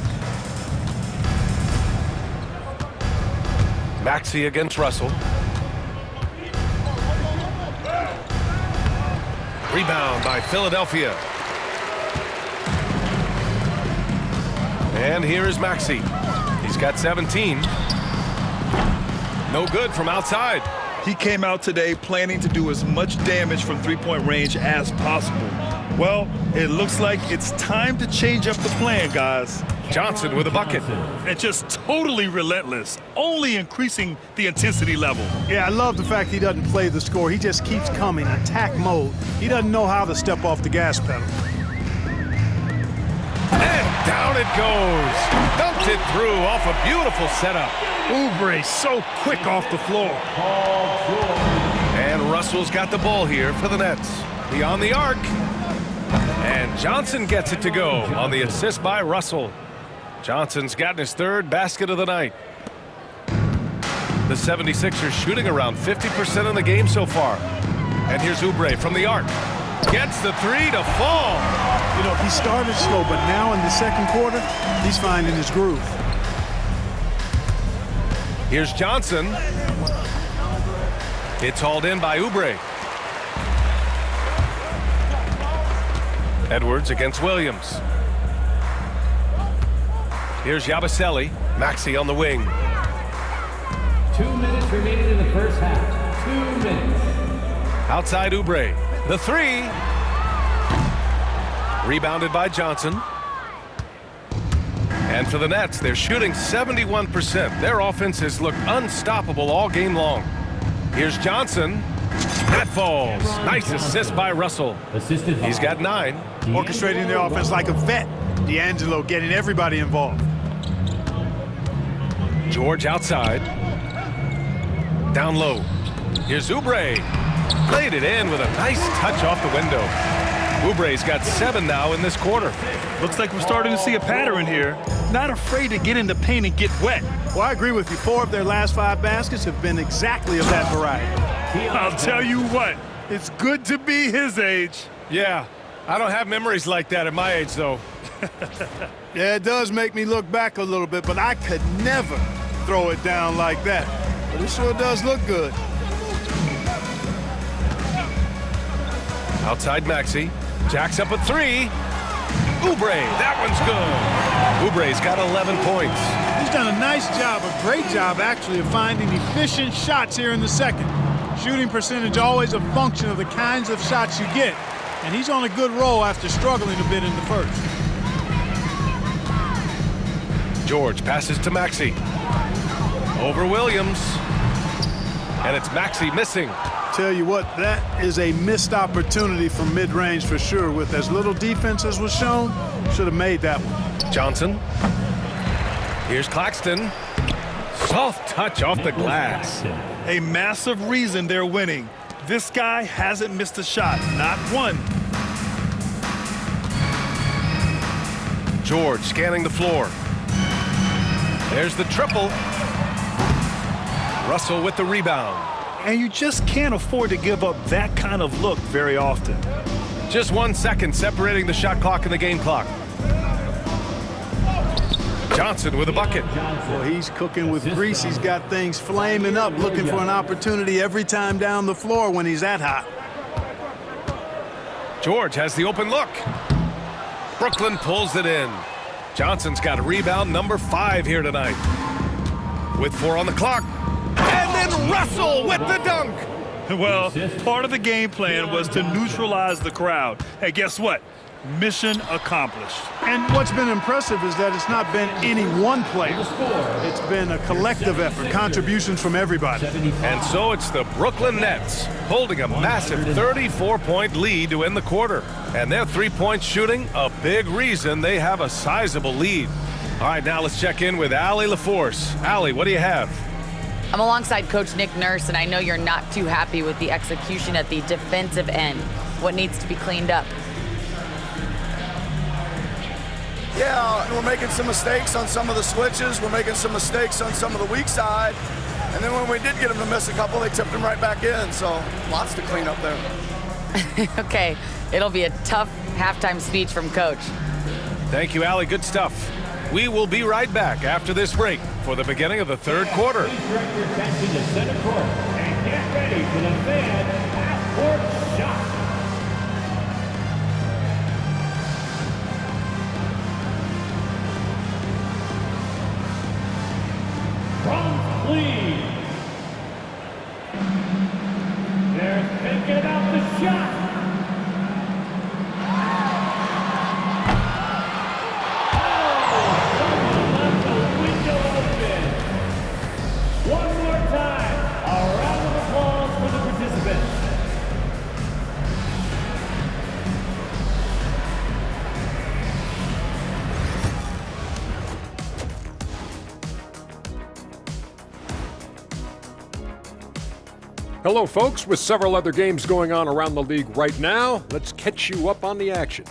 Speaker 1: Maxey against Russell. Rebound by Philadelphia. And here is Maxey. He's got 17. No good from outside.
Speaker 2: He came out today planning to do as much damage from three-point range as possible. Well, it looks like it's time to change up the plan, guys.
Speaker 1: Johnson with a bucket.
Speaker 2: And just totally relentless, only increasing the intensity level.
Speaker 3: Yeah, I love the fact he doesn't play the score. He just keeps coming, attack mode. He doesn't know how to step off the gas pedal.
Speaker 1: And down it goes. Dumped it through off a beautiful setup.
Speaker 3: Oubre so quick off the floor.
Speaker 1: And Russell's got the ball here for the Nets. Beyond the arc. And Johnson gets it to go on the assist by Russell. Johnson's gotten his 3rd basket of the night. The 76ers shooting around 50% in the game so far. And here's Oubre from the arc. Gets the 3 to fall.
Speaker 3: You know, he started slow, but now in the second quarter, he's finding his groove.
Speaker 1: Here's Johnson. It's hauled in by Oubre. Edwards against Williams. Here's Yabusele. Maxey on the wing.
Speaker 4: 2 minutes remaining in the first half. 2 minutes.
Speaker 1: Outside Oubre. The 3. Rebounded by Johnson. And for the Nets, they're shooting 71%. Their offense has looked unstoppable all game long. Here's Johnson. That falls. Nice assist by Russell. He's got 9.
Speaker 3: Orchestrating the offense like a vet. D'Angelo getting everybody involved.
Speaker 1: George outside. Down low. Here's Oubre. Laid it in with a nice touch off the window. Oubre's got 7 now in this quarter.
Speaker 2: Looks like we're starting to see a pattern here. Not afraid to get in the paint and get wet.
Speaker 3: Well, I agree with you. 4 of their last 5 baskets have been exactly of that variety.
Speaker 2: I'll tell you what, it's good to be his age.
Speaker 1: Yeah, I don't have memories like that at my age, though.
Speaker 3: Yeah, it does make me look back a little bit, but I could never throw it down like that. But it sure does look good.
Speaker 1: Outside Maxey. Jacks up a 3. Oubre, that one's good. Oubre's got 11 points.
Speaker 3: He's done a nice job, a great job actually, of finding efficient shots here in the second. Shooting percentage always a function of the kinds of shots you get. And he's on a good roll after struggling a bit in the first.
Speaker 1: George passes to Maxey. Over Williams. And it's Maxey missing.
Speaker 3: Tell you what, that is a missed opportunity from mid-range for sure. With as little defense as was shown, should have made that one.
Speaker 1: Johnson. Here's Claxton. Soft touch off the glass.
Speaker 2: A massive reason they're winning. This guy hasn't missed a shot, not one.
Speaker 1: George scanning the floor. There's the triple. Russell with the rebound.
Speaker 2: And you just can't afford to give up that kind of look very often.
Speaker 1: Just 1 second separating the shot clock and the game clock. Johnson with a bucket.
Speaker 3: Well, he's cooking with grease. He's got things flaming up, looking for an opportunity every time down the floor when he's that hot.
Speaker 1: George has the open look. Brooklyn pulls it in. Johnson's got a rebound number 5 here tonight. With 4 on the clock. And then Russell with the dunk.
Speaker 2: Well, part of the game plan was to neutralize the crowd. Hey, guess what? Mission accomplished.
Speaker 3: And what's been impressive is that it's not been any one player. It's been a collective effort, contributions from everybody.
Speaker 1: And so it's the Brooklyn Nets holding a massive 34-point lead to end the quarter. And their three-point shooting, a big reason they have a sizable lead. All right, now let's check in with Allie LaForce. Allie, what do you have?
Speaker 5: I'm alongside Coach Nick Nurse, and I know you're not too happy with the execution at the defensive end. What needs to be cleaned up?
Speaker 6: Yeah, we're making some mistakes on some of the switches. We're making some mistakes on some of the weak side. And then when we did get them to miss a couple, they tipped them right back in. So lots to clean up there.
Speaker 5: Okay, it'll be a tough halftime speech from Coach.
Speaker 1: Thank you, Allie. Good stuff. We will be right back after this break for the beginning of the third quarter.
Speaker 4: Please direct your attention to center court and get ready for the fan half-court shot. From Cleveland, they're thinking about the shot.
Speaker 7: Hello, folks. With several other games going on around the league right now, let's catch you up on the action.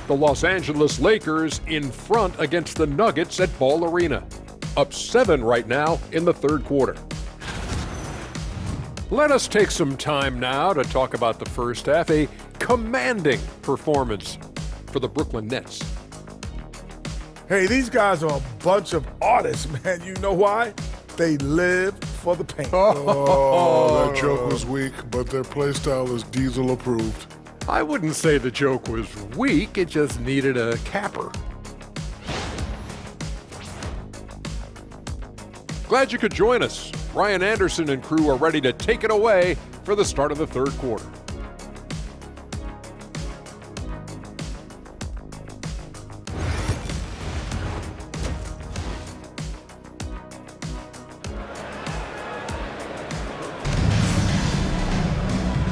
Speaker 7: The Los Angeles Lakers in front against the Nuggets at Ball Arena. Up 7 right now in the third quarter. Let us take some time now to talk about the first half. A commanding performance for the Brooklyn Nets.
Speaker 8: Hey, these guys are a bunch of artists, man. You know why? They live for the paint.
Speaker 9: Oh, that joke was weak, but their play style is Diesel approved.
Speaker 7: I wouldn't say the joke was weak, it just needed a capper. Glad you could join us. Ryan Anderson and crew are ready to take it away for the start of the third quarter.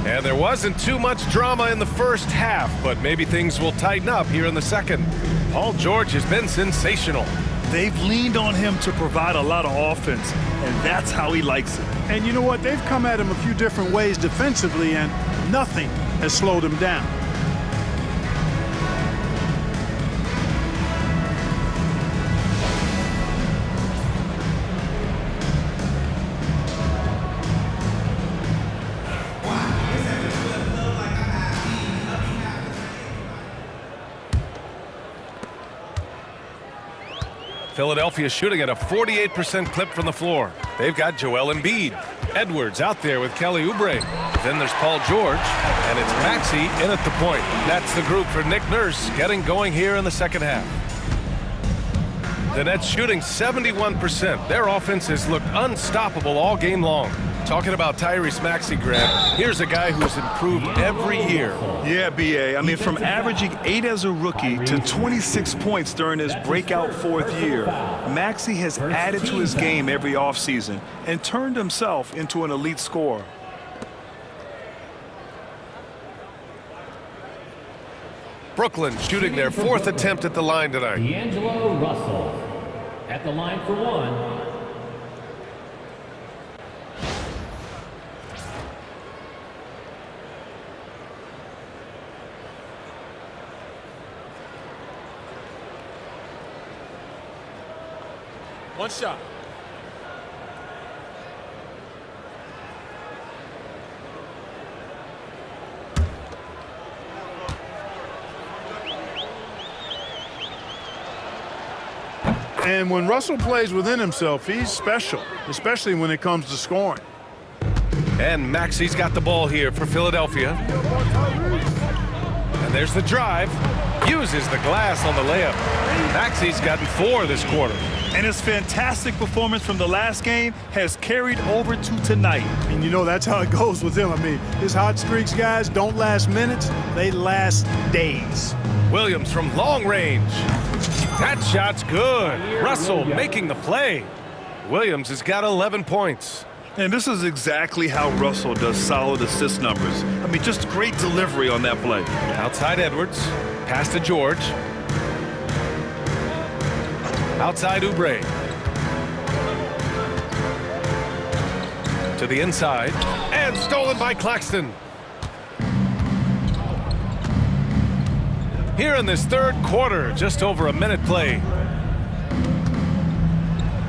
Speaker 1: And there wasn't too much drama in the first half, but maybe things will tighten up here in the second. Paul George has been sensational.
Speaker 2: They've leaned on him to provide a lot of offense, and that's how he likes it.
Speaker 3: And you know what? They've come at him a few different ways defensively, and nothing has slowed him down.
Speaker 1: Philadelphia shooting at a 48% clip from the floor. They've got Joel Embiid. Edwards out there with Kelly Oubre. Then there's Paul George, and it's Maxey in at the point. That's the group for Nick Nurse getting going here in the second half. The Nets shooting 71%. Their offense has looked unstoppable all game long. Talking about Tyrese Maxey, Grant, here's a guy who's improved every year.
Speaker 2: Yeah, B.A. I mean, from averaging 8 as a rookie to 26 points during his breakout fourth year, Maxey has added to his game every offseason and turned himself into an elite scorer.
Speaker 1: Brooklyn shooting their fourth attempt at the line tonight.
Speaker 4: D'Angelo Russell at the line for one.
Speaker 8: One shot.
Speaker 3: And when Russell plays within himself, he's special, especially when it comes to scoring.
Speaker 1: And Maxey's got the ball here for Philadelphia. And there's the drive. Uses the glass on the layup. Maxey's gotten 4 this quarter.
Speaker 2: And his fantastic performance from the last game has carried over to tonight.
Speaker 3: And you know that's how it goes with him. I mean, his hot streaks, guys, don't last minutes. They last days.
Speaker 1: Williams from long range. That shot's good. Russell making the play. Williams has got 11 points.
Speaker 2: And this is exactly how Russell does solid assist numbers. I mean, just great delivery on that play.
Speaker 1: Outside Edwards. Pass to George. Outside Oubre. To the inside. And stolen by Claxton. Here in this third quarter, just over a minute play.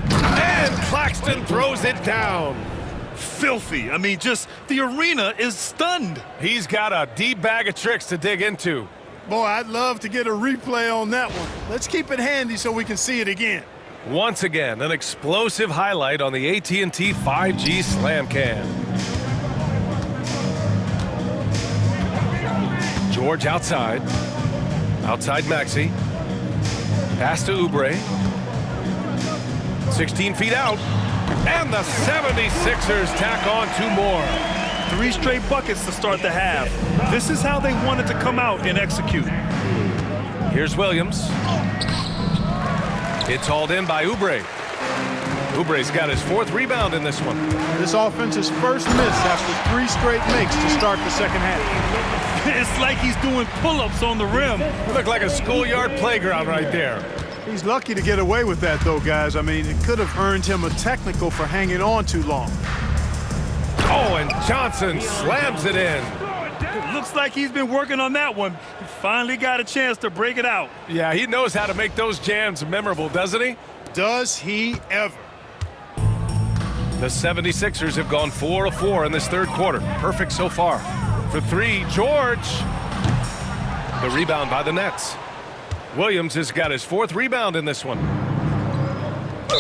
Speaker 1: And Claxton throws it down.
Speaker 2: Filthy. I mean, just the arena is stunned.
Speaker 1: He's got a deep bag of tricks to dig into.
Speaker 3: Boy, I'd love to get a replay on that one. Let's keep it handy so we can see it again.
Speaker 1: Once again, an explosive highlight on the AT&T 5G Slam Cam. George outside. Outside Maxey. Pass to Oubre. 16 feet out. And the 76ers tack on 2 more.
Speaker 2: 3 straight buckets to start the half. This is how they wanted to come out and execute.
Speaker 1: Here's Williams. It's hauled in by Oubre. Oubre's got his 4th rebound in this one.
Speaker 3: This offense's first miss after 3 straight makes to start the second half.
Speaker 2: It's like he's doing pull-ups on the rim.
Speaker 1: It looked like a schoolyard playground right there.
Speaker 3: He's lucky to get away with that, though, guys. I mean, it could have earned him a technical for hanging on too long.
Speaker 1: Oh, and Johnson slams it in.
Speaker 2: It looks like he's been working on that one. He finally got a chance to break it out.
Speaker 1: Yeah, he knows how to make those jams memorable, doesn't he?
Speaker 3: Does he ever?
Speaker 1: The 76ers have gone 4 of 4 in this third quarter. Perfect so far. For 3, George. The rebound by the Nets. Williams has got his 4th rebound in this one.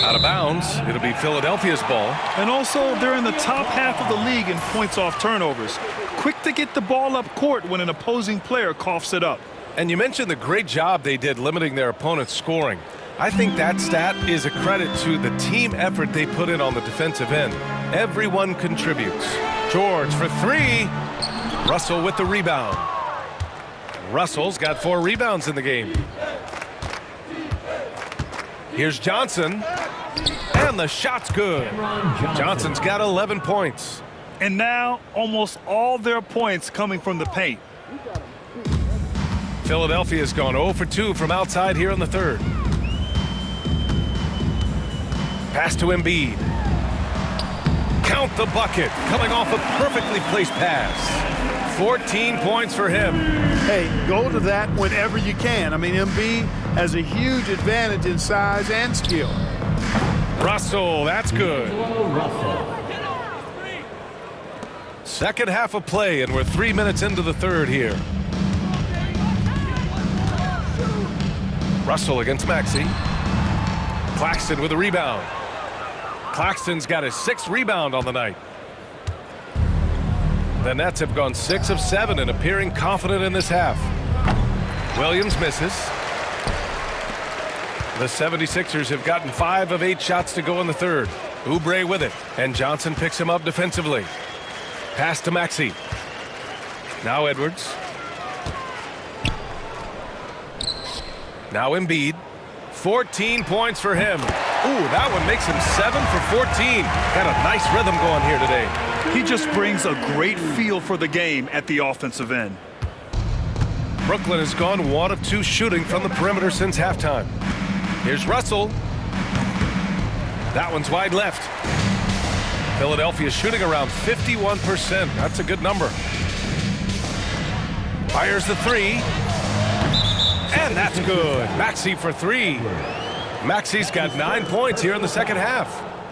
Speaker 1: Out of bounds. It'll be Philadelphia's ball.
Speaker 2: And also, they're in the top half of the league in points off turnovers. Quick to get the ball up court when an opposing player coughs it up.
Speaker 1: And you mentioned the great job they did limiting their opponent's scoring. I think that stat is a credit to the team effort they put in on the defensive end. Everyone contributes. George for 3. Russell with the rebound. Russell's got 4 rebounds in the game. Here's Johnson. And the shot's good. Johnson's got 11 points.
Speaker 2: And now, almost all their points coming from the paint.
Speaker 1: Philadelphia's gone 0 for 2 from outside here in the third. Pass to Embiid. Count the bucket. Coming off a perfectly placed pass. 14 points for him.
Speaker 3: Hey, go to that whenever you can. I mean, Embiid has a huge advantage in size and skill.
Speaker 1: Russell, that's good. Second half of play, and we're 3 minutes into the third here. Russell against Maxey. Claxton with a rebound. Claxton's got his 6th rebound on the night. The Nets have gone 6 of 7 and appearing confident in this half. Williams misses. The 76ers have gotten 5 of 8 shots to go in the third. Oubre with it, and Johnson picks him up defensively. Pass to Maxey. Now Edwards. Now Embiid. 14 points for him. Ooh, that one makes him 7 for 14. Got a nice rhythm going here today.
Speaker 2: He just brings a great feel for the game at the offensive end.
Speaker 1: Brooklyn has gone 1 of 2 shooting from the perimeter since halftime. Here's Russell. That one's wide left. Philadelphia shooting around 51%. That's a good number. Fires the 3. And that's good. Maxey for 3. Maxey's got 9 points here in the second half.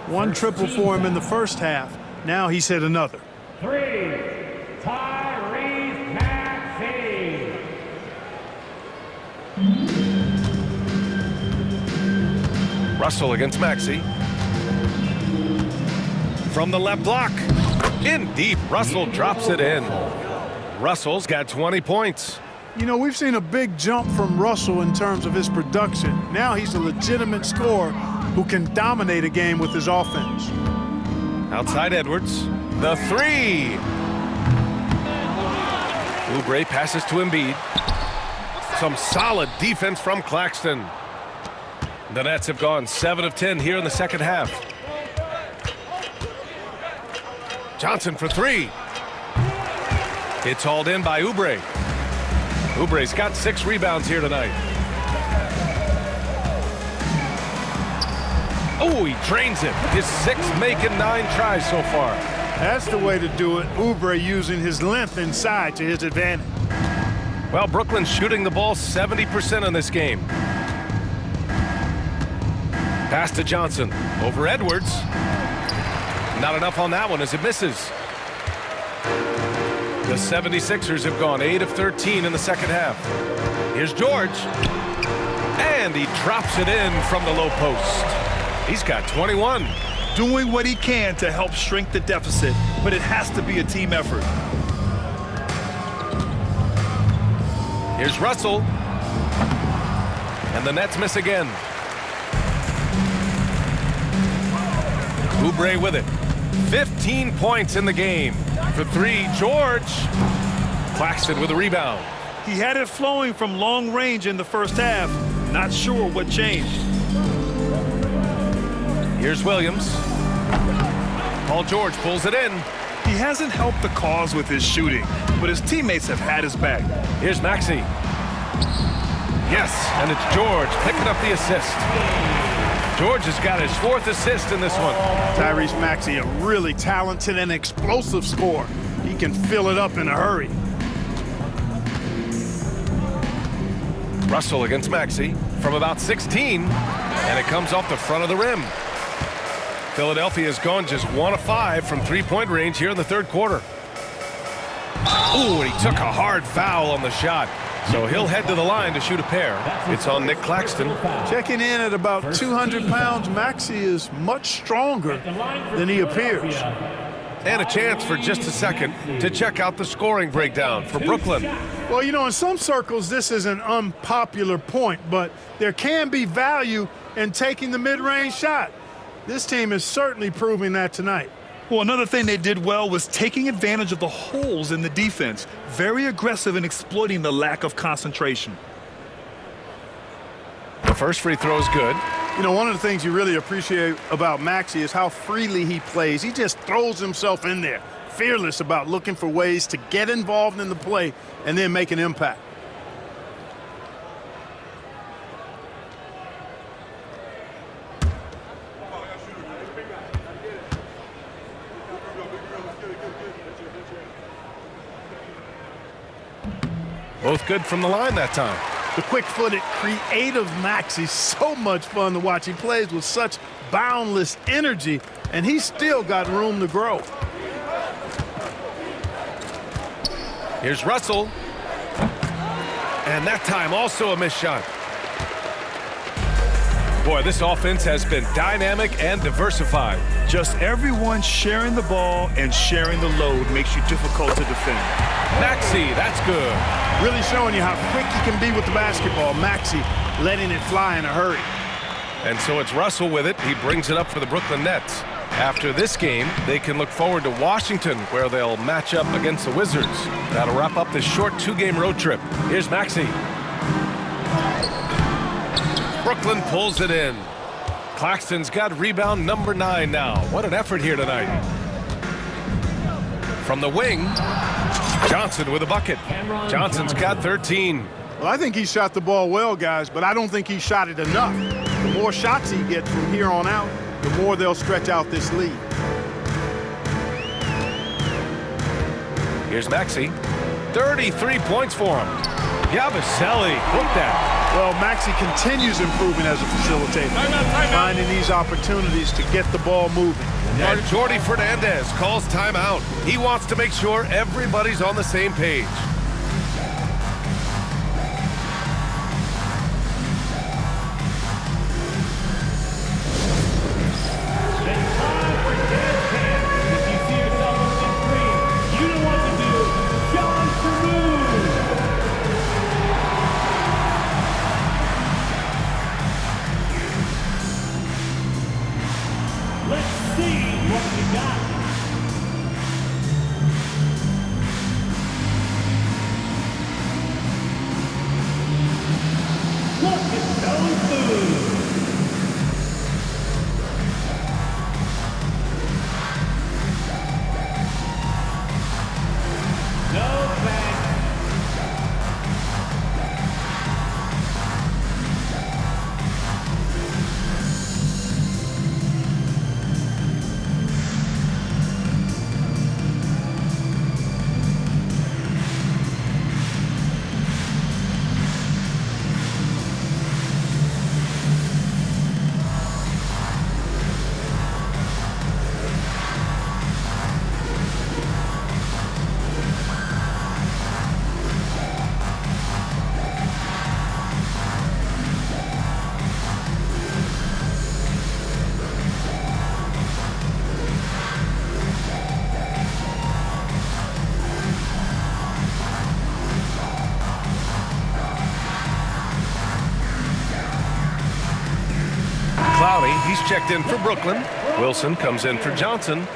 Speaker 3: 1 triple for him in the first half. Now he's hit another.
Speaker 4: 3, Tyrese Maxey.
Speaker 1: Russell against Maxey. From the left block. In deep. Russell drops it in. Russell's got 20 points.
Speaker 3: You know, we've seen a big jump from Russell in terms of his production. Now he's a legitimate scorer who can dominate a game with his offense.
Speaker 1: Outside Edwards. The 3. Oubre passes to Embiid. Some solid defense from Claxton. The Nets have gone 7 of 10 here in the second half. Johnson for 3. It's hauled in by Oubre. Oubre's got 6 rebounds here tonight. Oh, he drains it. His 6th make in 9 tries so far.
Speaker 3: That's the way to do it. Oubre using his length inside to his advantage.
Speaker 1: Well, Brooklyn's shooting the ball 70% in this game. Pass to Johnson. Over Edwards. Not enough on that one as it misses. The 76ers have gone 8 of 13 in the second half. Here's George. And he drops it in from the low post. He's got 21.
Speaker 2: Doing what he can to help shrink the deficit, but it has to be a team effort.
Speaker 1: Here's Russell. And the Nets miss again. Oubre with it. 15 points in the game. For 3, George. Claxton with a rebound.
Speaker 2: He had it flowing from long range in the first half. Not sure what changed.
Speaker 1: Here's Williams. Paul George pulls it in.
Speaker 2: He hasn't helped the cause with his shooting, but his teammates have had his back.
Speaker 1: Here's Maxey. Yes, and it's George picking up the assist. George has got his 4th assist in this one.
Speaker 3: Tyrese Maxey, a really talented and explosive scorer. He can fill it up in a hurry.
Speaker 1: Russell against Maxey from about 16, and it comes off the front of the rim. Philadelphia has gone just 1 of 5 from 3-point range here in the 3rd quarter. Ooh, and he took a hard foul on the shot. So he'll head to the line to shoot a pair. It's on Nick Claxton.
Speaker 3: Checking in at about 200 pounds, Maxey is much stronger than he appears.
Speaker 1: And a chance for just a second to check out the scoring breakdown for Brooklyn.
Speaker 3: Well, you know, in some circles, this is an unpopular point, but there can be value in taking the mid-range shot. This team is certainly proving that tonight.
Speaker 2: Well, another thing they did well was taking advantage of the holes in the defense. Very aggressive in exploiting the lack of concentration.
Speaker 1: The first free throw is good.
Speaker 3: You know, one of the things you really appreciate about Maxey is how freely he plays. He just throws himself in there, fearless about looking for ways to get involved in the play and then make an impact.
Speaker 1: Both good from the line that time.
Speaker 3: The quick-footed, creative Maxey, so much fun to watch. He plays with such boundless energy, and he's still got room to grow.
Speaker 1: Here's Russell. And that time also a missed shot. Boy, this offense has been dynamic and diversified.
Speaker 2: Just everyone sharing the ball and sharing the load makes you difficult to defend.
Speaker 1: Maxey, that's good.
Speaker 3: Really showing you how quick he can be with the basketball. Maxey letting it fly in a hurry.
Speaker 1: And so it's Russell with it. He brings it up for the Brooklyn Nets. After this game, they can look forward to Washington, where they'll match up against the Wizards. That'll wrap up this short 2-game road trip. Here's Maxey. Brooklyn pulls it in. Claxton's got rebound number 9 now. What an effort here tonight. From the wing, Johnson with a bucket. Johnson's got 13.
Speaker 3: Well, I think he shot the ball well, guys, but I don't think he shot it enough. The more shots he gets from here on out, the more they'll stretch out this lead.
Speaker 1: Here's Maxey. 33 points for him. Yabusele, look that.
Speaker 3: Well, Maxey continues improving as a facilitator, finding these opportunities to get the ball moving.
Speaker 1: And Jordy Fernandez calls timeout. He wants to make sure everybody's on the same page. He's checked in for Brooklyn. Wilson comes in for Johnson.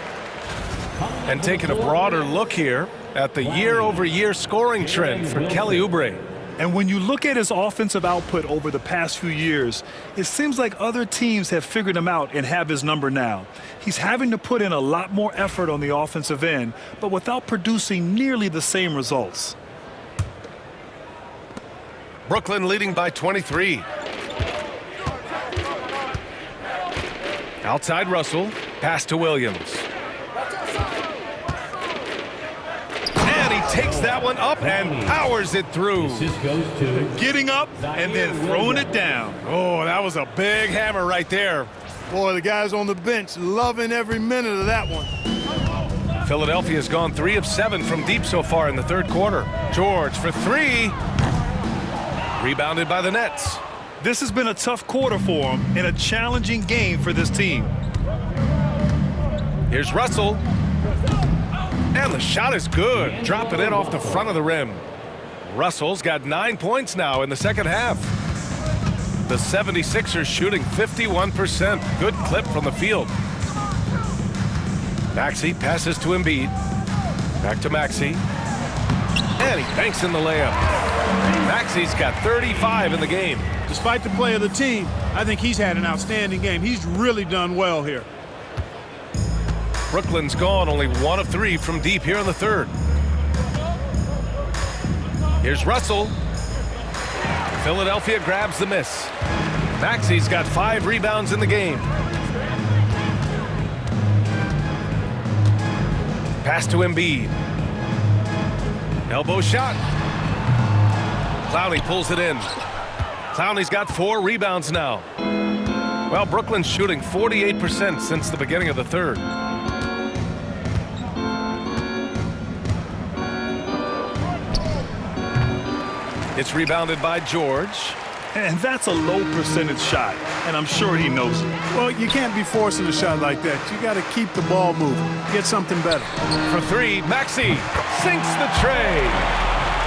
Speaker 1: And taking a broader look here at the year-over-year scoring trend for Kelly Oubre.
Speaker 2: And when you look at his offensive output over the past few years, it seems like other teams have figured him out and have his number now. He's having to put in a lot more effort on the offensive end, but without producing nearly the same results.
Speaker 1: Brooklyn leading by 23. Outside Russell, pass to Williams. And he takes that one up and powers it through.
Speaker 2: Getting up and then throwing it down.
Speaker 1: Oh, that was a big hammer right there.
Speaker 3: Boy, the guys on the bench loving every minute of that one.
Speaker 1: Philadelphia's gone 3 of 7 from deep so far in the third quarter. George for 3. Rebounded by the Nets.
Speaker 2: This has been a tough quarter for him and a challenging game for this team.
Speaker 1: Here's Russell. And the shot is good. Dropping it off the front of the rim. Russell's got 9 points now in the second half. The 76ers shooting 51%. Good clip from the field. Maxey passes to Embiid. Back to Maxey. And he banks in the layup. Maxey's got 35 in the game.
Speaker 3: Despite the play of the team, I think he's had an outstanding game. He's really done well here.
Speaker 1: Brooklyn's gone only 1 of 3 from deep here in the third. Here's Russell. Philadelphia grabs the miss. Maxey's got 5 rebounds in the game. Pass to Embiid. Elbow shot. Clowney pulls it in. Clowney's got 4 rebounds now. Well, Brooklyn's shooting 48% since the beginning of the third. It's rebounded by George.
Speaker 2: And that's a low percentage shot, and I'm sure he knows it.
Speaker 3: Well, you can't be forcing a shot like that. You got to keep the ball moving. Get something better.
Speaker 1: For 3, Maxey sinks the tray.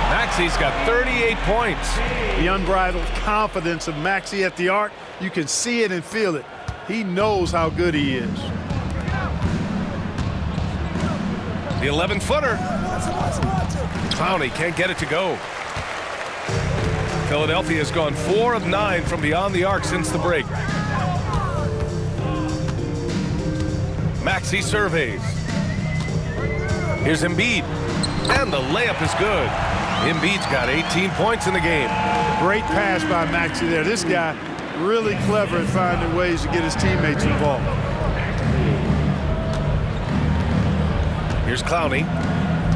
Speaker 1: Maxey's got 38 points.
Speaker 3: The unbridled confidence of Maxey at the arc, you can see it and feel it. He knows how good he is.
Speaker 1: The 11-footer. Clowney can't get it to go. Philadelphia has gone 4 of 9 from beyond the arc since the break. Maxey surveys. Here's Embiid. And the layup is good. Embiid's got 18 points in the game.
Speaker 3: Great pass by Maxey there. This guy really clever at finding ways to get his teammates involved.
Speaker 1: Here's Clowney.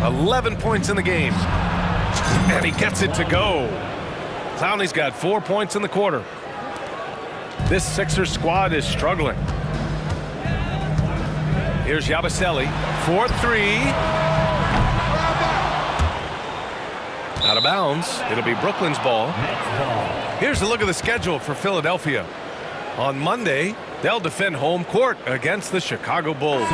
Speaker 1: 11 points in the game. And he gets it to go. Clowney's got 4 points in the quarter. This Sixers squad is struggling. Here's Yabusele for 3. Out of bounds. It'll be Brooklyn's ball. Here's a look at the schedule for Philadelphia. On Monday, they'll defend home court against the Chicago Bulls.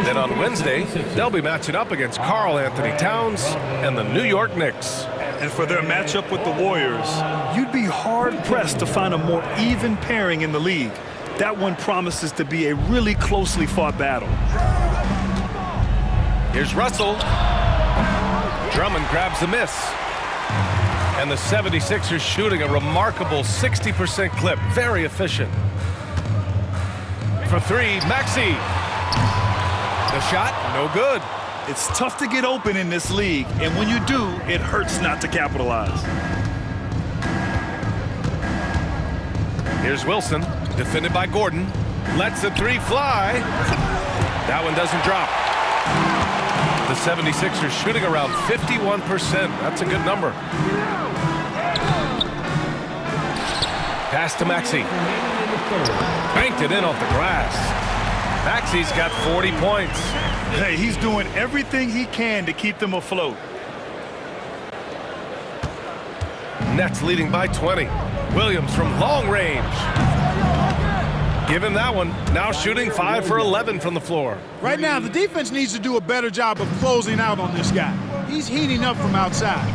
Speaker 1: Then on Wednesday, they'll be matching up against Karl Anthony Towns and the New York Knicks.
Speaker 2: And for their matchup with the Warriors, you'd be hard-pressed to find a more even pairing in the league. That one promises to be a really closely fought battle.
Speaker 1: Here's Russell. Drummond grabs the miss. And the 76ers shooting a remarkable 60% clip. Very efficient. For 3, Maxey. The shot, no good.
Speaker 2: It's tough to get open in this league, and when you do, it hurts not to capitalize.
Speaker 1: Here's Wilson, defended by Gordon. Lets the 3 fly. That one doesn't drop. The 76ers shooting around 51%. That's a good number. Pass to Maxey. Banked it in off the glass. Maxey's got 40 points.
Speaker 2: Hey, he's doing everything he can to keep them afloat.
Speaker 1: Nets leading by 20. Williams from long range. Give him that one. Now shooting 5 for 11 from the floor.
Speaker 3: Right now, the defense needs to do a better job of closing out on this guy. He's heating up from outside.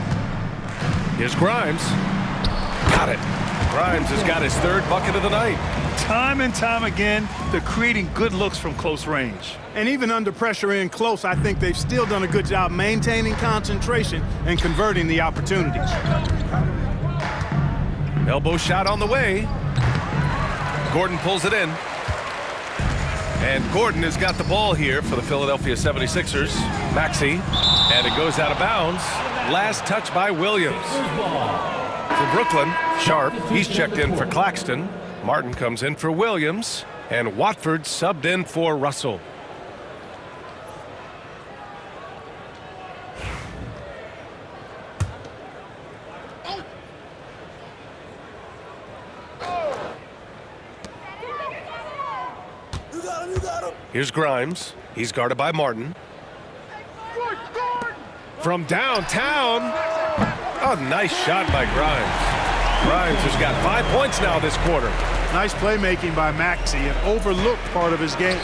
Speaker 1: Here's Grimes. Got it. Grimes has got his 3rd bucket of the night.
Speaker 2: Time and time again, they're creating good looks from close range.
Speaker 3: And even under pressure in close, I think they've still done a good job maintaining concentration and converting the opportunities.
Speaker 1: Elbow shot on the way. Gordon pulls it in. And Gordon has got the ball here for the Philadelphia 76ers. Maxey. And it goes out of bounds. Last touch by Williams. For Brooklyn, Sharp. He's checked in for Claxton. Martin comes in for Williams. And Watford subbed in for Russell. Here's Grimes. He's guarded by Martin. From downtown. Oh, nice shot by Grimes. Grimes has got 5 points now this quarter.
Speaker 3: Nice playmaking by Maxey, an overlooked part of his game.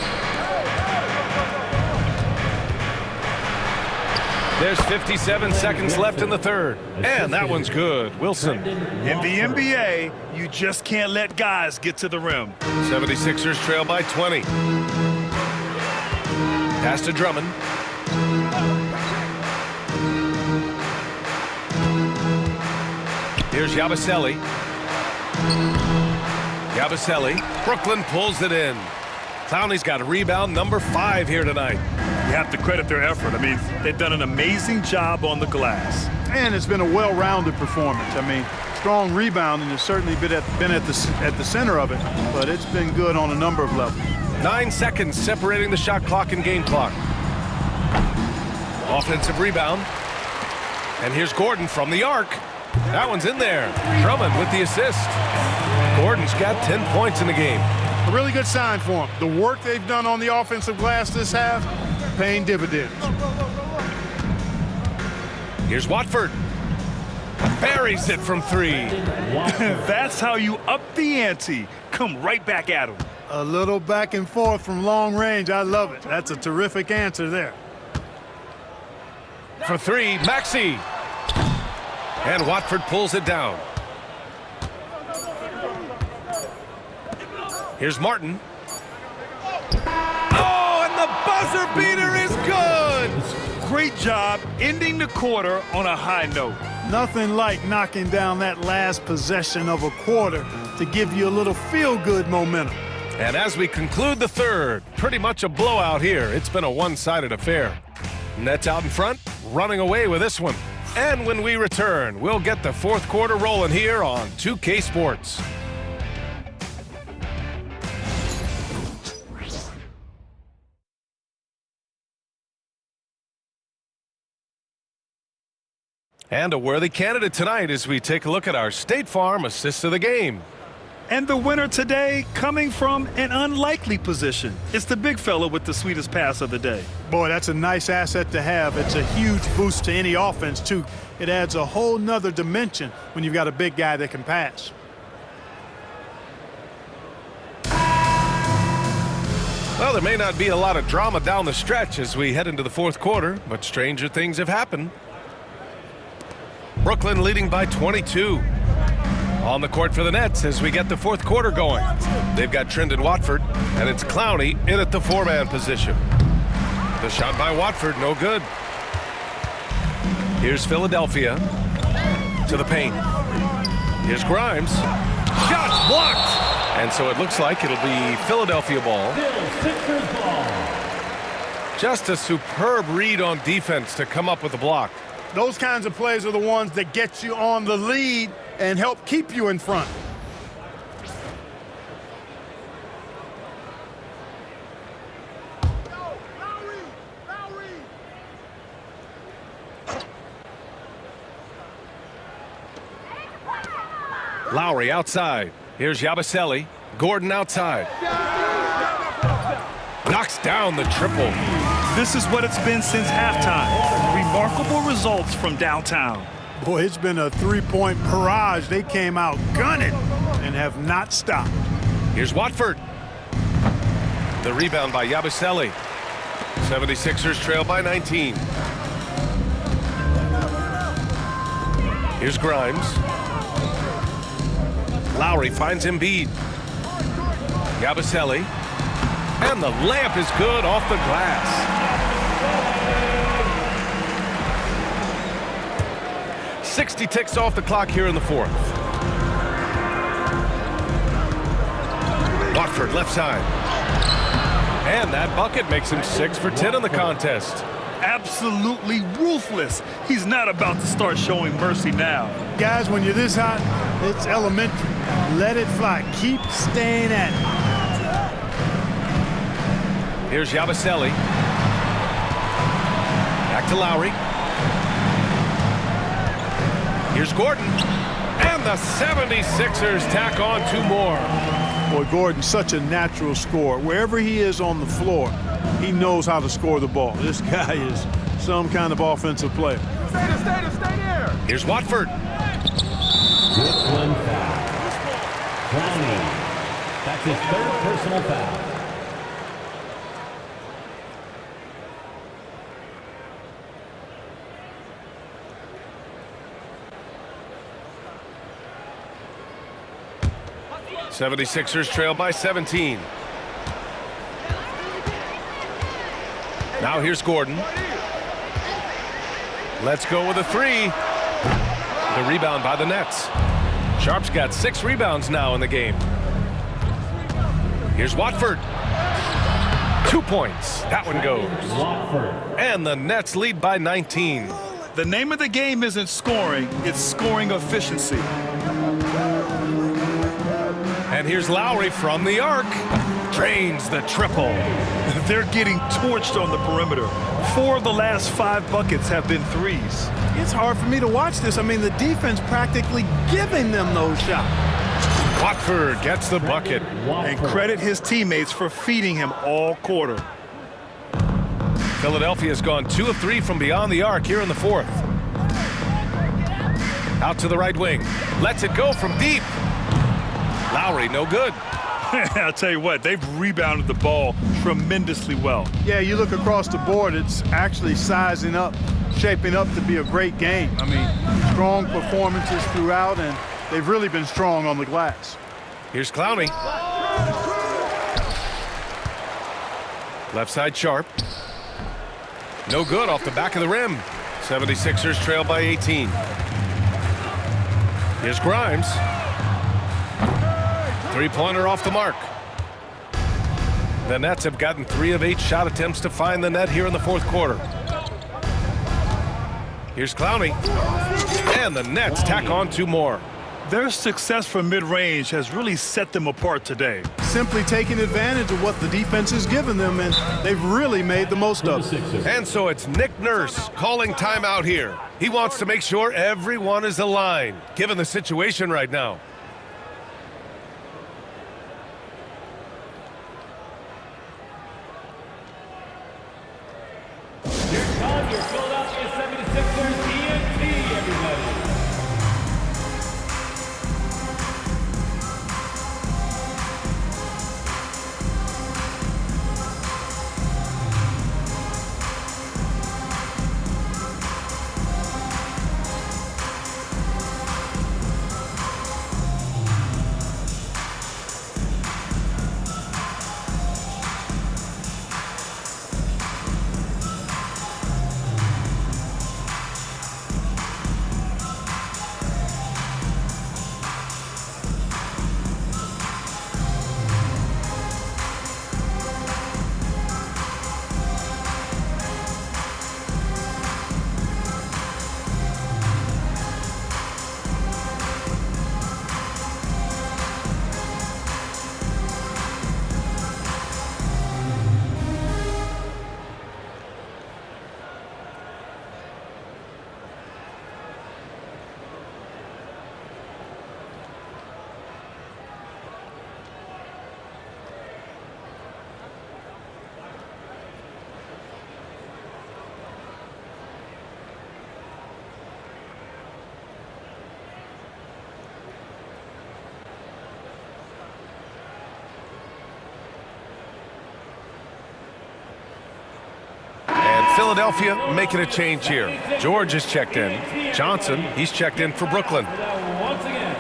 Speaker 1: There's 57 seconds left in the third. And that one's good. Wilson.
Speaker 2: In the NBA, you just can't let guys get to the rim.
Speaker 1: 76ers trail by 20. Pass to Drummond. Here's Yabusele. Brooklyn pulls it in. Clowney's got a rebound, number 5 here tonight.
Speaker 2: You have to credit their effort. I mean, they've done an amazing job on the glass.
Speaker 3: And it's been a well-rounded performance. I mean, strong rebounding has certainly been at the center of it, but it's been good on a number of levels.
Speaker 1: 9 seconds separating the shot clock and game clock. Offensive rebound. And here's Gordon from the arc. That one's in there. Drummond with the assist. Gordon's got 10 points in the game.
Speaker 3: A really good sign for them. The work they've done on the offensive glass this half, paying dividends.
Speaker 1: Here's Watford. Buries it from 3.
Speaker 2: That's how you up the ante. Come right back at him.
Speaker 3: A little back and forth from long range. I love it. That's a terrific answer there.
Speaker 1: For 3, Maxey. And Watford pulls it down. Here's Martin. Oh, and the buzzer beater is good!
Speaker 2: Great job ending the quarter on a high note.
Speaker 3: Nothing like knocking down that last possession of a quarter to give you a little feel-good momentum.
Speaker 1: And as we conclude the third, pretty much a blowout here. It's been a one-sided affair. Nets out in front, running away with this one. And when we return, we'll get the fourth quarter rolling here on 2K Sports. And a worthy candidate tonight as we take a look at our State Farm assist of the game.
Speaker 2: And the winner today coming from an unlikely position. It's the big fella with the sweetest pass of the day.
Speaker 3: Boy, that's a nice asset to have. It's a huge boost to any offense, too. It adds a whole nother dimension when you've got a big guy that can pass.
Speaker 1: Well, there may not be a lot of drama down the stretch as we head into the fourth quarter, but stranger things have happened. Brooklyn leading by 22. On the court for the Nets as we get the fourth quarter going. They've got Trendon Watford, and it's Clowney in at the 4-man position. The shot by Watford, no good. Here's Philadelphia to the paint. Here's Grimes. Shots blocked! And so it looks like it'll be Philadelphia ball. Just a superb read on defense to come up with the block.
Speaker 3: Those kinds of plays are the ones that get you on the lead and help keep you in front.
Speaker 1: Lowry outside. Here's Yabusele. Gordon outside. Knocks down the triple.
Speaker 2: This is what it's been since halftime. Remarkable results from downtown.
Speaker 3: Boy, it's been a three-point barrage. They came out gunning and have not stopped.
Speaker 1: Here's Watford. The rebound by Yabusele. 76ers trail by 19. Here's Grimes. Lowry finds Embiid. Yabusele. And the layup is good off the glass. .60 ticks off the clock here in the fourth. Watford left side. And that bucket makes him 6 for 10 in the contest.
Speaker 2: Absolutely ruthless. He's not about to start showing mercy now.
Speaker 3: Guys, when you're this hot, it's elementary. Let it fly. Keep staying at it.
Speaker 1: Here's Yabusele. Back to Lowry. Here's Gordon. And the 76ers tack on 2 more.
Speaker 3: Boy, Gordon's such a natural scorer. Wherever he is on the floor, he knows how to score the ball. This guy is some kind of offensive player.
Speaker 1: Stay there. Here's Watford.
Speaker 4: With 1 foul. Clowney. That's his 3rd personal foul.
Speaker 1: '76ers trail by 17. Now here's Gordon. Let's go with a 3. The rebound by the Nets. Sharp's got 6 rebounds now in the game. Here's Watford. 2 points. That one goes. And the Nets lead by 19.
Speaker 2: The name of the game isn't scoring, it's scoring efficiency.
Speaker 1: And here's Lowry from the arc. Drains the triple.
Speaker 2: They're getting torched on the perimeter. 4 of the last 5 buckets have been threes.
Speaker 3: It's hard for me to watch this. I mean, the defense practically giving them those shots.
Speaker 1: Watford gets the bucket.
Speaker 2: And credit his teammates for feeding him all quarter.
Speaker 1: Philadelphia's gone 2 of 3 from beyond the arc here in the fourth. Out to the right wing. Lets it go from deep. Lowry, no good.
Speaker 2: I'll tell you what, they've rebounded the ball tremendously well.
Speaker 3: Yeah, you look across the board, it's actually sizing up, shaping up to be a great game. I mean, strong performances throughout, and they've really been strong on the glass.
Speaker 1: Here's Clowney. Left side Sharp. No good off the back of the rim. 76ers trail by 18. Here's Grimes. 3-pointer off the mark. The Nets have gotten 3 of 8 shot attempts to find the net here in the fourth quarter. Here's Clowney. And the Nets tack on 2 more.
Speaker 2: Their success from mid-range has really set them apart today.
Speaker 3: Simply taking advantage of what the defense has given them, and they've really made the most of it.
Speaker 1: And so it's Nick Nurse calling timeout here. He wants to make sure everyone is aligned, given the situation right now.
Speaker 4: Your Philadelphia 76ers ENT, everybody.
Speaker 1: Philadelphia making a change here. George is checked in. Johnson, he's checked in for Brooklyn.
Speaker 4: Once again.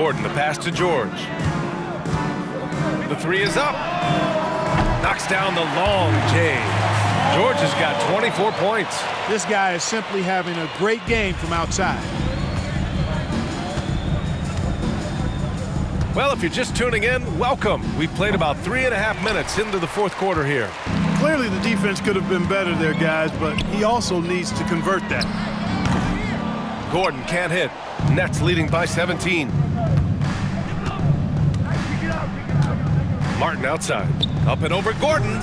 Speaker 1: Gordon, the pass to George. The three is up. Knocks down the long J. George has got 24 points.
Speaker 3: This guy is simply having a great game from outside.
Speaker 1: Well, if you're just tuning in, welcome. We've played about 3.5 minutes into the fourth quarter here.
Speaker 3: Clearly the defense could have been better there, guys, but he also needs to convert that.
Speaker 1: Gordon can't hit. Nets leading by 17. Martin outside. Up and over Gordon.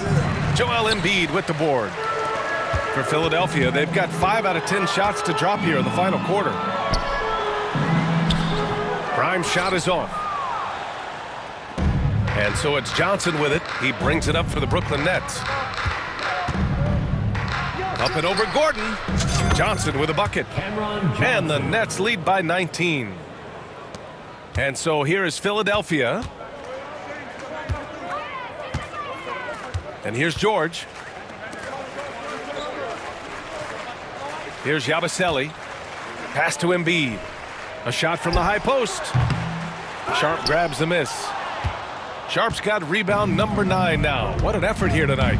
Speaker 1: Joel Embiid with the board. For Philadelphia, they've got 5 out of 10 shots to drop here in the final quarter. Prime shot is off. And so it's Johnson with it. He brings it up for the Brooklyn Nets. Up and over Gordon. Johnson with a bucket. And the Nets lead by 19. And so here is Philadelphia. And here's George. Here's Yabusele. Pass to Embiid. A shot from the high post. Sharp grabs the miss. Sharp's got rebound number 9 now. What an effort here tonight.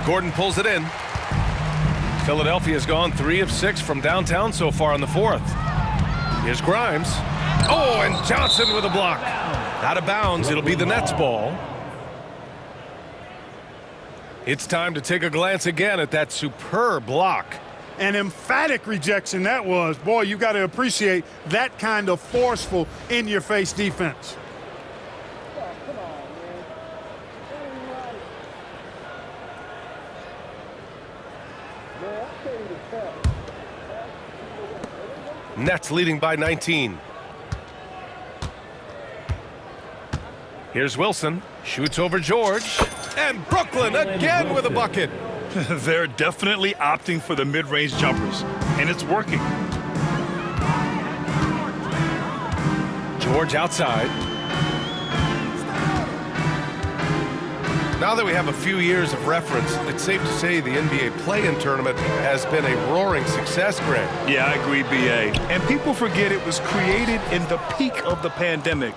Speaker 1: Gordon pulls it in. Philadelphia's gone 3 of 6 from downtown so far in the fourth. Here's Grimes. Oh, and Johnson with a block. Out of bounds. It'll be the Nets ball. It's time to take a glance again at that superb block.
Speaker 3: An emphatic rejection that was. Boy, you got to appreciate that kind of forceful in-your-face defense.
Speaker 1: Nets leading by 19. Here's Wilson. Shoots over George. And Brooklyn again with a bucket.
Speaker 2: They're definitely opting for the mid-range jumpers, and it's working.
Speaker 1: George outside. Now that we have a few years of reference, it's safe to say the NBA play-in tournament has been a roaring success, Greg.
Speaker 2: Yeah, I agree, B.A. And people forget it was created in the peak of the pandemic.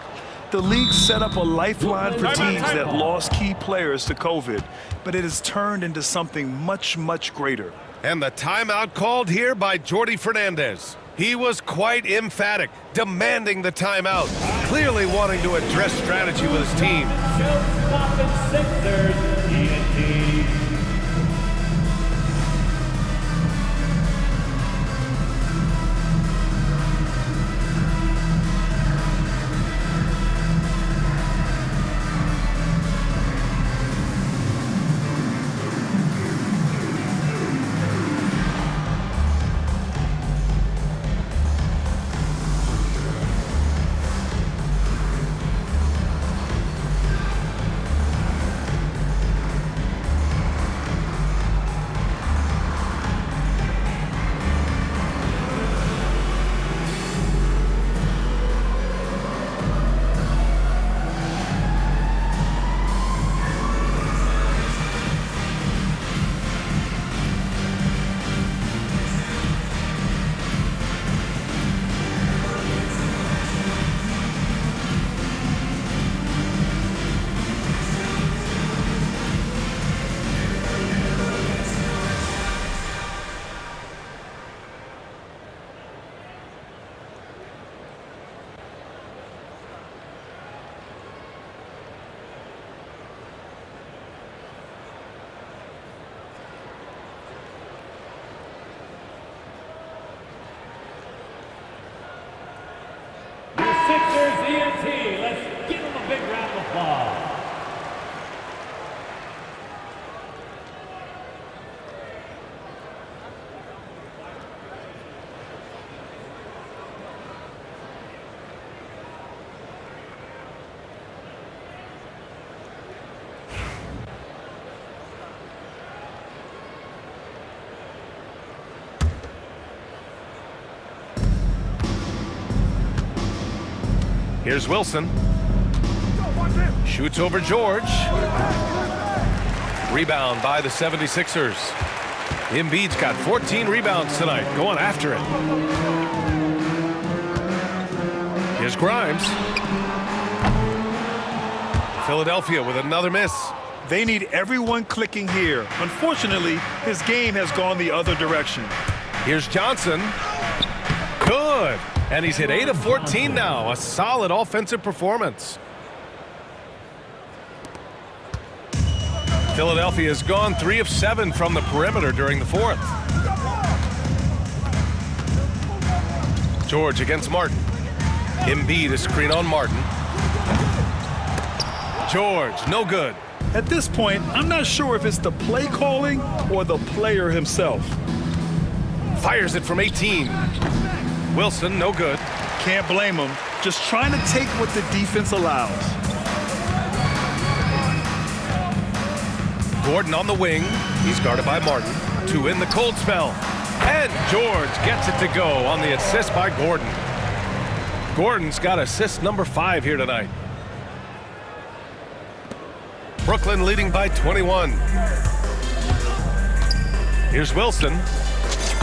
Speaker 2: The league set up a lifeline for teams that lost key players to COVID, but it has turned into something much, much greater.
Speaker 1: And the timeout called here by Jordi Fernandez. He was quite emphatic, demanding the timeout, clearly wanting to address strategy with his team.
Speaker 4: Let's give them a big round of applause.
Speaker 1: Here's Wilson. Shoots over George. Rebound by the 76ers. Embiid's got 14 rebounds tonight, going after it. Here's Grimes. Philadelphia with another miss.
Speaker 2: They need everyone clicking here. Unfortunately, his game has gone the other direction.
Speaker 1: Here's Johnson. Good. And he's hit 8 of 14 now. A solid offensive performance. Philadelphia has gone 3 of 7 from the perimeter during the fourth. George against Martin. Embiid a screen on Martin. George, no good.
Speaker 2: At this point, I'm not sure if it's the play calling or the player himself.
Speaker 1: Fires it from 18. Wilson, no good.
Speaker 2: Can't blame him. Just trying to take what the defense allows.
Speaker 1: Gordon on the wing. He's guarded by Martin. To win the cold spell. And George gets it to go on the assist by Gordon. Gordon's got assist number 5 here tonight. Brooklyn leading by 21. Here's Wilson.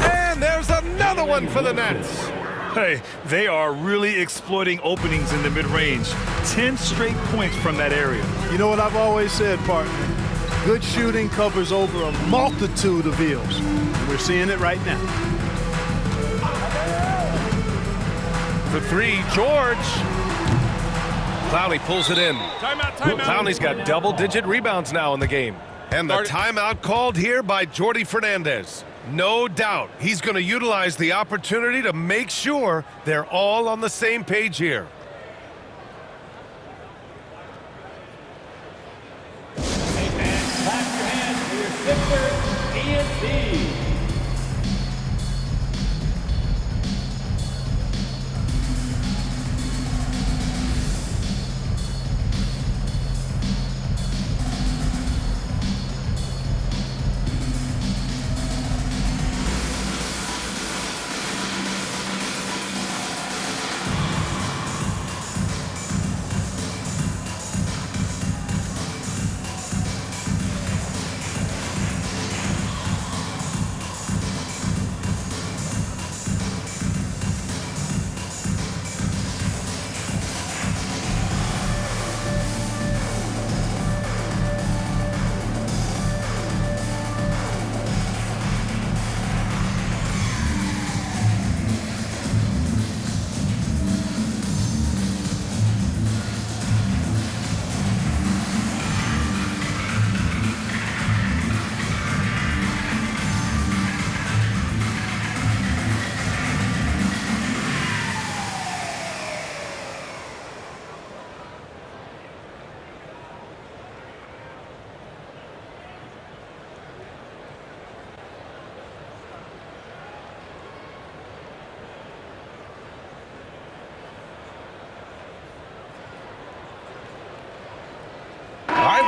Speaker 1: And there's another one for the Nets.
Speaker 2: Hey, they are really exploiting openings in the mid-range. 10 straight points from that area.
Speaker 3: You know what I've always said, partner? Good shooting covers over a multitude of ills. And we're seeing it right now.
Speaker 1: For 3, George. Clowney pulls it in.
Speaker 7: Timeout.
Speaker 1: Clowney's got double-digit rebounds now in the game. And the timeout called here by Jordi Fernandez. No doubt he's going to utilize the opportunity to make sure they're all on the same page here.
Speaker 4: Hey, fans, clap your hands for your Sixers ENT.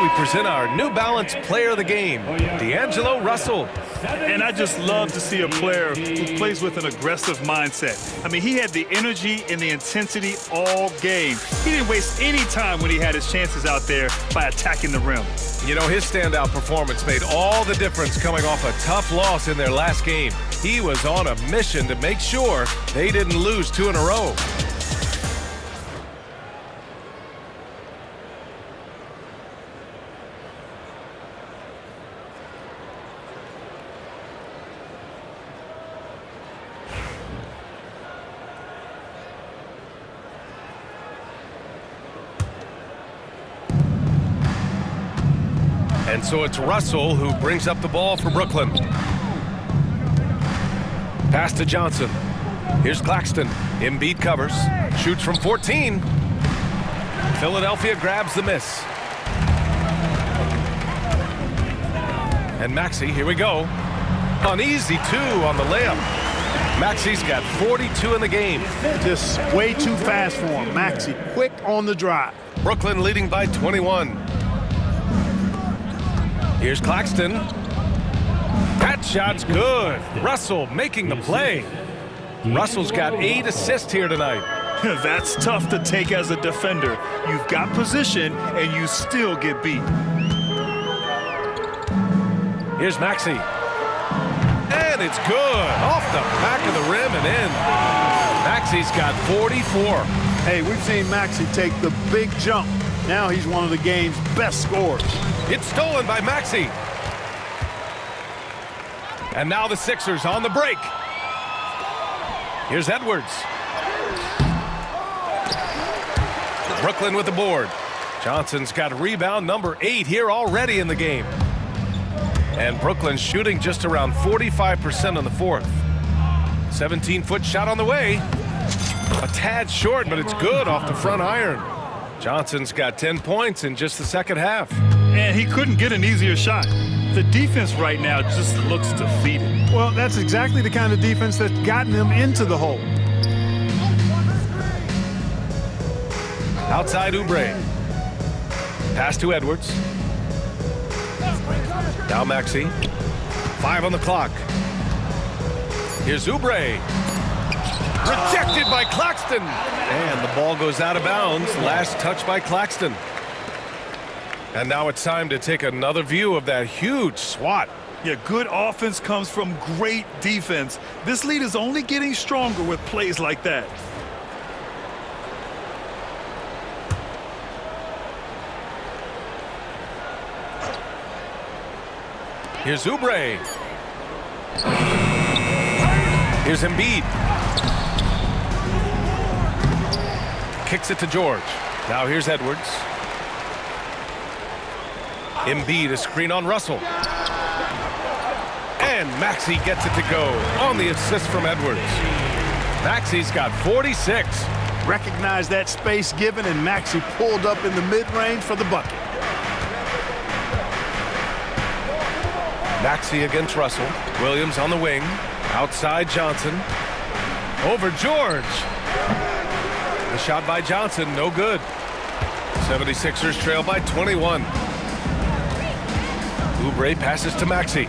Speaker 1: We present our New Balance Player of the Game, D'Angelo Russell.
Speaker 2: And I just love to see a player who plays with an aggressive mindset. I mean, he had the energy and the intensity all game. He didn't waste any time when he had his chances out there by attacking the rim.
Speaker 1: You know, his standout performance made all the difference coming off a tough loss in their last game. He was on a mission to make sure they didn't lose 2 in a row. And so it's Russell who brings up the ball for Brooklyn. Pass to Johnson. Here's Claxton. Embiid covers. Shoots from 14. Philadelphia grabs the miss. And Maxey, here we go. An easy 2 on the layup. Maxey's got 42 in the game.
Speaker 3: Just way too fast for him. Maxey, quick on the drive.
Speaker 1: Brooklyn leading by 21. Here's Claxton. That shot's good. Russell making the play. Russell's got 8 assists here tonight.
Speaker 2: That's tough to take as a defender. You've got position and you still get beat.
Speaker 1: Here's Maxey. it's good. Off the back of the rim and in. Maxi's got 44.
Speaker 3: Hey, we've seen Maxi take the big jump. Now he's one of the game's best scorers.
Speaker 1: It's stolen by Maxi. And now the Sixers on the break. Here's Edwards. Brooklyn with the board. Johnson's got rebound number 8 here already in the game. And Brooklyn's shooting just around 45% on the fourth. 17-foot shot on the way. A tad short, but it's good off the front iron. Johnson's got 10 points in just the second half.
Speaker 2: And he couldn't get an easier shot. The defense right now just looks defeated.
Speaker 3: Well, that's exactly the kind of defense that's gotten them into the hole.
Speaker 1: Outside Oubre. Pass to Edwards. Now Maxi. 5 on the clock. Here's Oubre. Rejected by Claxton. And the ball goes out of bounds. Last touch by Claxton. And now it's time to take another view of that huge swat.
Speaker 2: Yeah, good offense comes from great defense. This lead is only getting stronger with plays like that.
Speaker 1: Here's Oubre. Here's Embiid. Kicks it to George. Now here's Edwards. Embiid, a screen on Russell. And Maxi gets it to go on the assist from Edwards. Maxi's got 46.
Speaker 3: Recognize that space given, and Maxi pulled up in the mid-range for the bucket.
Speaker 1: Maxi against Russell. Williams on the wing. Outside Johnson. Over George. The shot by Johnson, no good. 76ers trail by 21. Oubre passes to Maxi.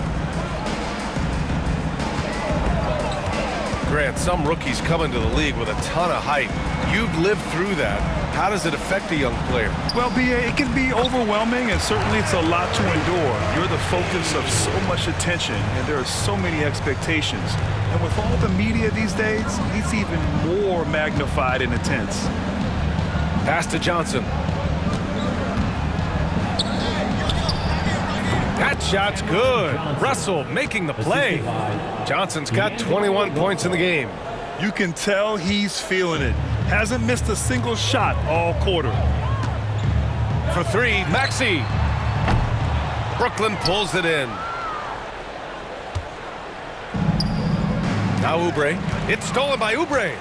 Speaker 1: Grant, some rookies come into the league with a ton of hype. You've lived through that. How does it affect a young player?
Speaker 2: Well, B.A., it can be overwhelming, and certainly it's a lot to endure. You're the focus of so much attention, and there are so many expectations. And with all the media these days, it's even more magnified and intense.
Speaker 1: Pass to Johnson. That shot's good. Russell making the play. Johnson's got 21 points in the game.
Speaker 2: You can tell he's feeling it. Hasn't missed a single shot all quarter.
Speaker 1: For 3, Maxi. Brooklyn pulls it in. Now Oubre. It's stolen by Oubre.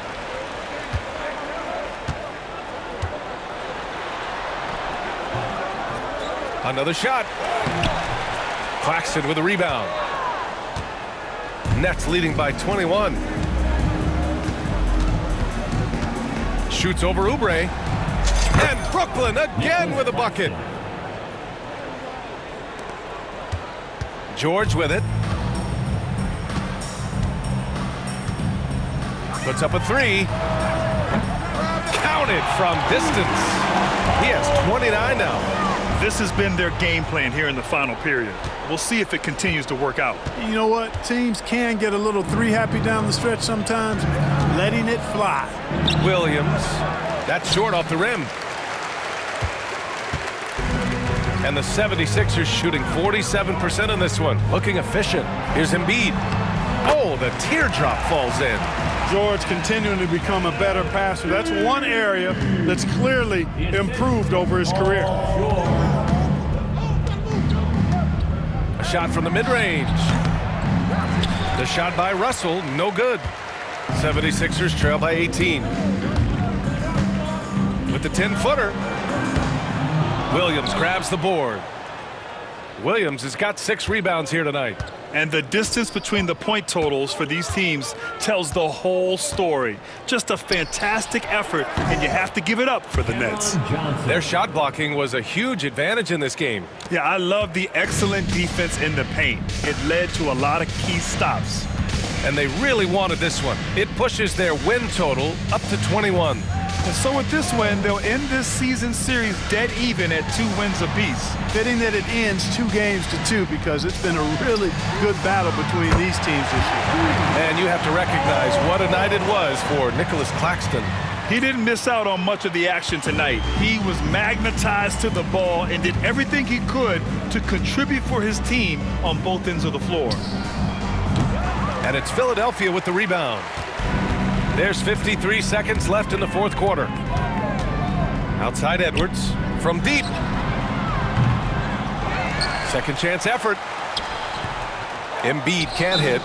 Speaker 1: Another shot. Claxton with a rebound. Nets leading by 21. Shoots over Oubre. And Brooklyn again with a bucket. George with it. Puts up a 3. Counted from distance. He has 29 now.
Speaker 2: This has been their game plan here in the final period. We'll see if it continues to work out.
Speaker 3: You know what? Teams can get a little 3-happy down the stretch sometimes. Letting it fly.
Speaker 1: Williams. That's short off the rim. And the 76ers shooting 47% in this one. Looking efficient. Here's Embiid. Oh, the teardrop falls in.
Speaker 3: George continuing to become a better passer. That's one area that's clearly improved over his career.
Speaker 1: A shot from the mid-range. The shot by Russell, no good. 76ers trail by 18. With the 10-footer, Williams grabs the board. Williams has got 6 rebounds here tonight.
Speaker 2: And the distance between the point totals for these teams tells the whole story. Just a fantastic effort, and you have to give it up for the Nets.
Speaker 1: Their shot blocking was a huge advantage in this game.
Speaker 2: Yeah, I love the excellent defense in the paint. It led to a lot of key stops.
Speaker 1: And they really wanted this one. It pushes their win total up to 21.
Speaker 2: And so with this win, they'll end this season series dead even at 2 wins apiece.
Speaker 3: Fitting that it ends 2 games to 2 because it's been a really good battle between these teams this year.
Speaker 1: And you have to recognize what a night it was for Nicholas Claxton.
Speaker 2: He didn't miss out on much of the action tonight. He was magnetized to the ball and did everything he could to contribute for his team on both ends of the floor.
Speaker 1: And it's Philadelphia with the rebound. There's 53 seconds left in the fourth quarter. Outside Edwards from deep. Second chance effort. Embiid can't hit.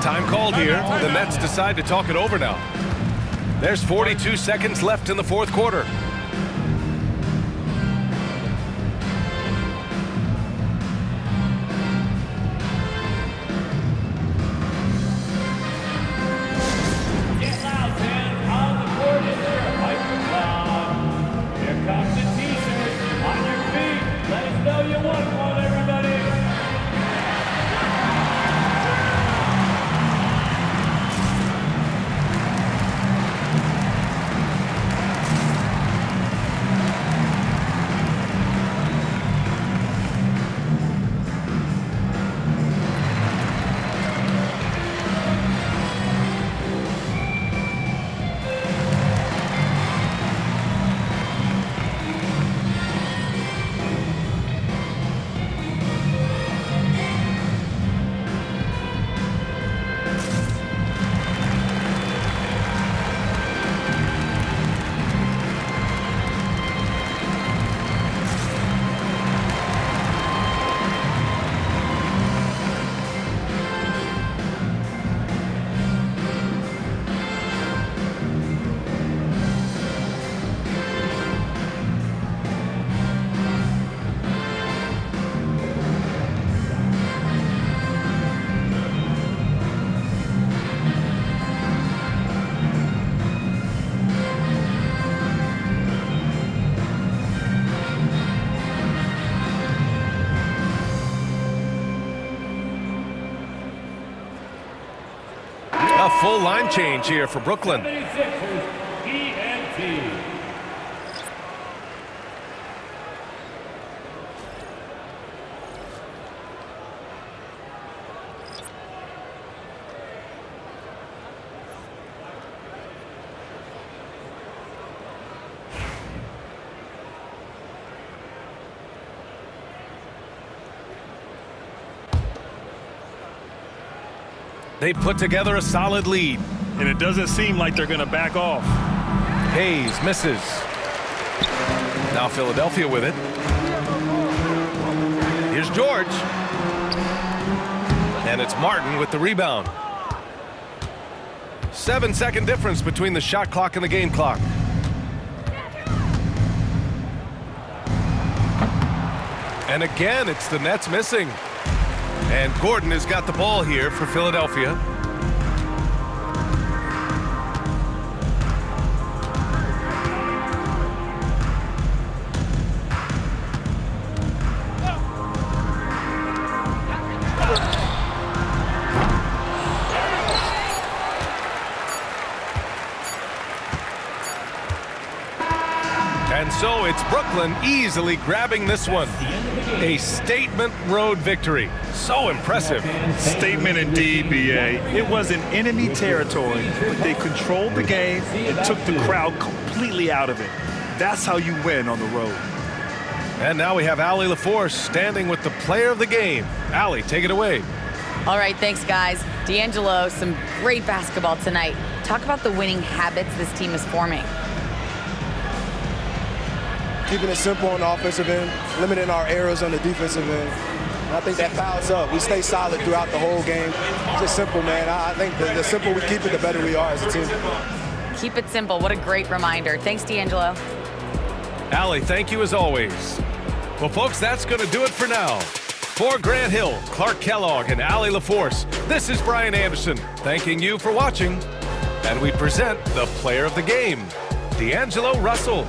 Speaker 1: Time called here. The Nets decide to talk it over now. There's 42 seconds left in the fourth quarter.
Speaker 4: Get loud, fans. On the court is your hyper club. Here comes the t-shirt. On your feet. Let us know you want one, everybody.
Speaker 1: A full line change here for Brooklyn.
Speaker 4: 76ers, ENT.
Speaker 1: They put together a solid lead.
Speaker 2: And it doesn't seem like they're going to back off.
Speaker 1: Hayes misses. Now Philadelphia with it. Here's George. And it's Martin with the rebound. 7-second difference between the shot clock and the game clock. And again, it's the Nets missing. And Gordon has got the ball here for Philadelphia. And so it's Brooklyn easily grabbing this one. A statement road victory. So impressive.
Speaker 2: Statement indeed, B.A. It was in enemy territory, but they controlled the game and took the crowd completely out of it. That's how you win on the road.
Speaker 1: And now we have Allie LaForce standing with the player of the game. Allie, take it away.
Speaker 5: All right, thanks, guys. D'Angelo, some great basketball tonight. Talk about the winning habits this team is forming.
Speaker 10: Keeping it simple on the offensive end, limiting our errors on the defensive end. And I think that piles up. We stay solid throughout the whole game. Just simple, man. I think the simpler we keep it, the better we are as a team.
Speaker 5: Keep it simple. What a great reminder. Thanks, D'Angelo.
Speaker 1: Allie, thank you as always. Well, folks, that's going to do it for now. For Grant Hill, Clark Kellogg, and Allie LaForce, this is Brian Anderson thanking you for watching. And we present the player of the game, D'Angelo Russell.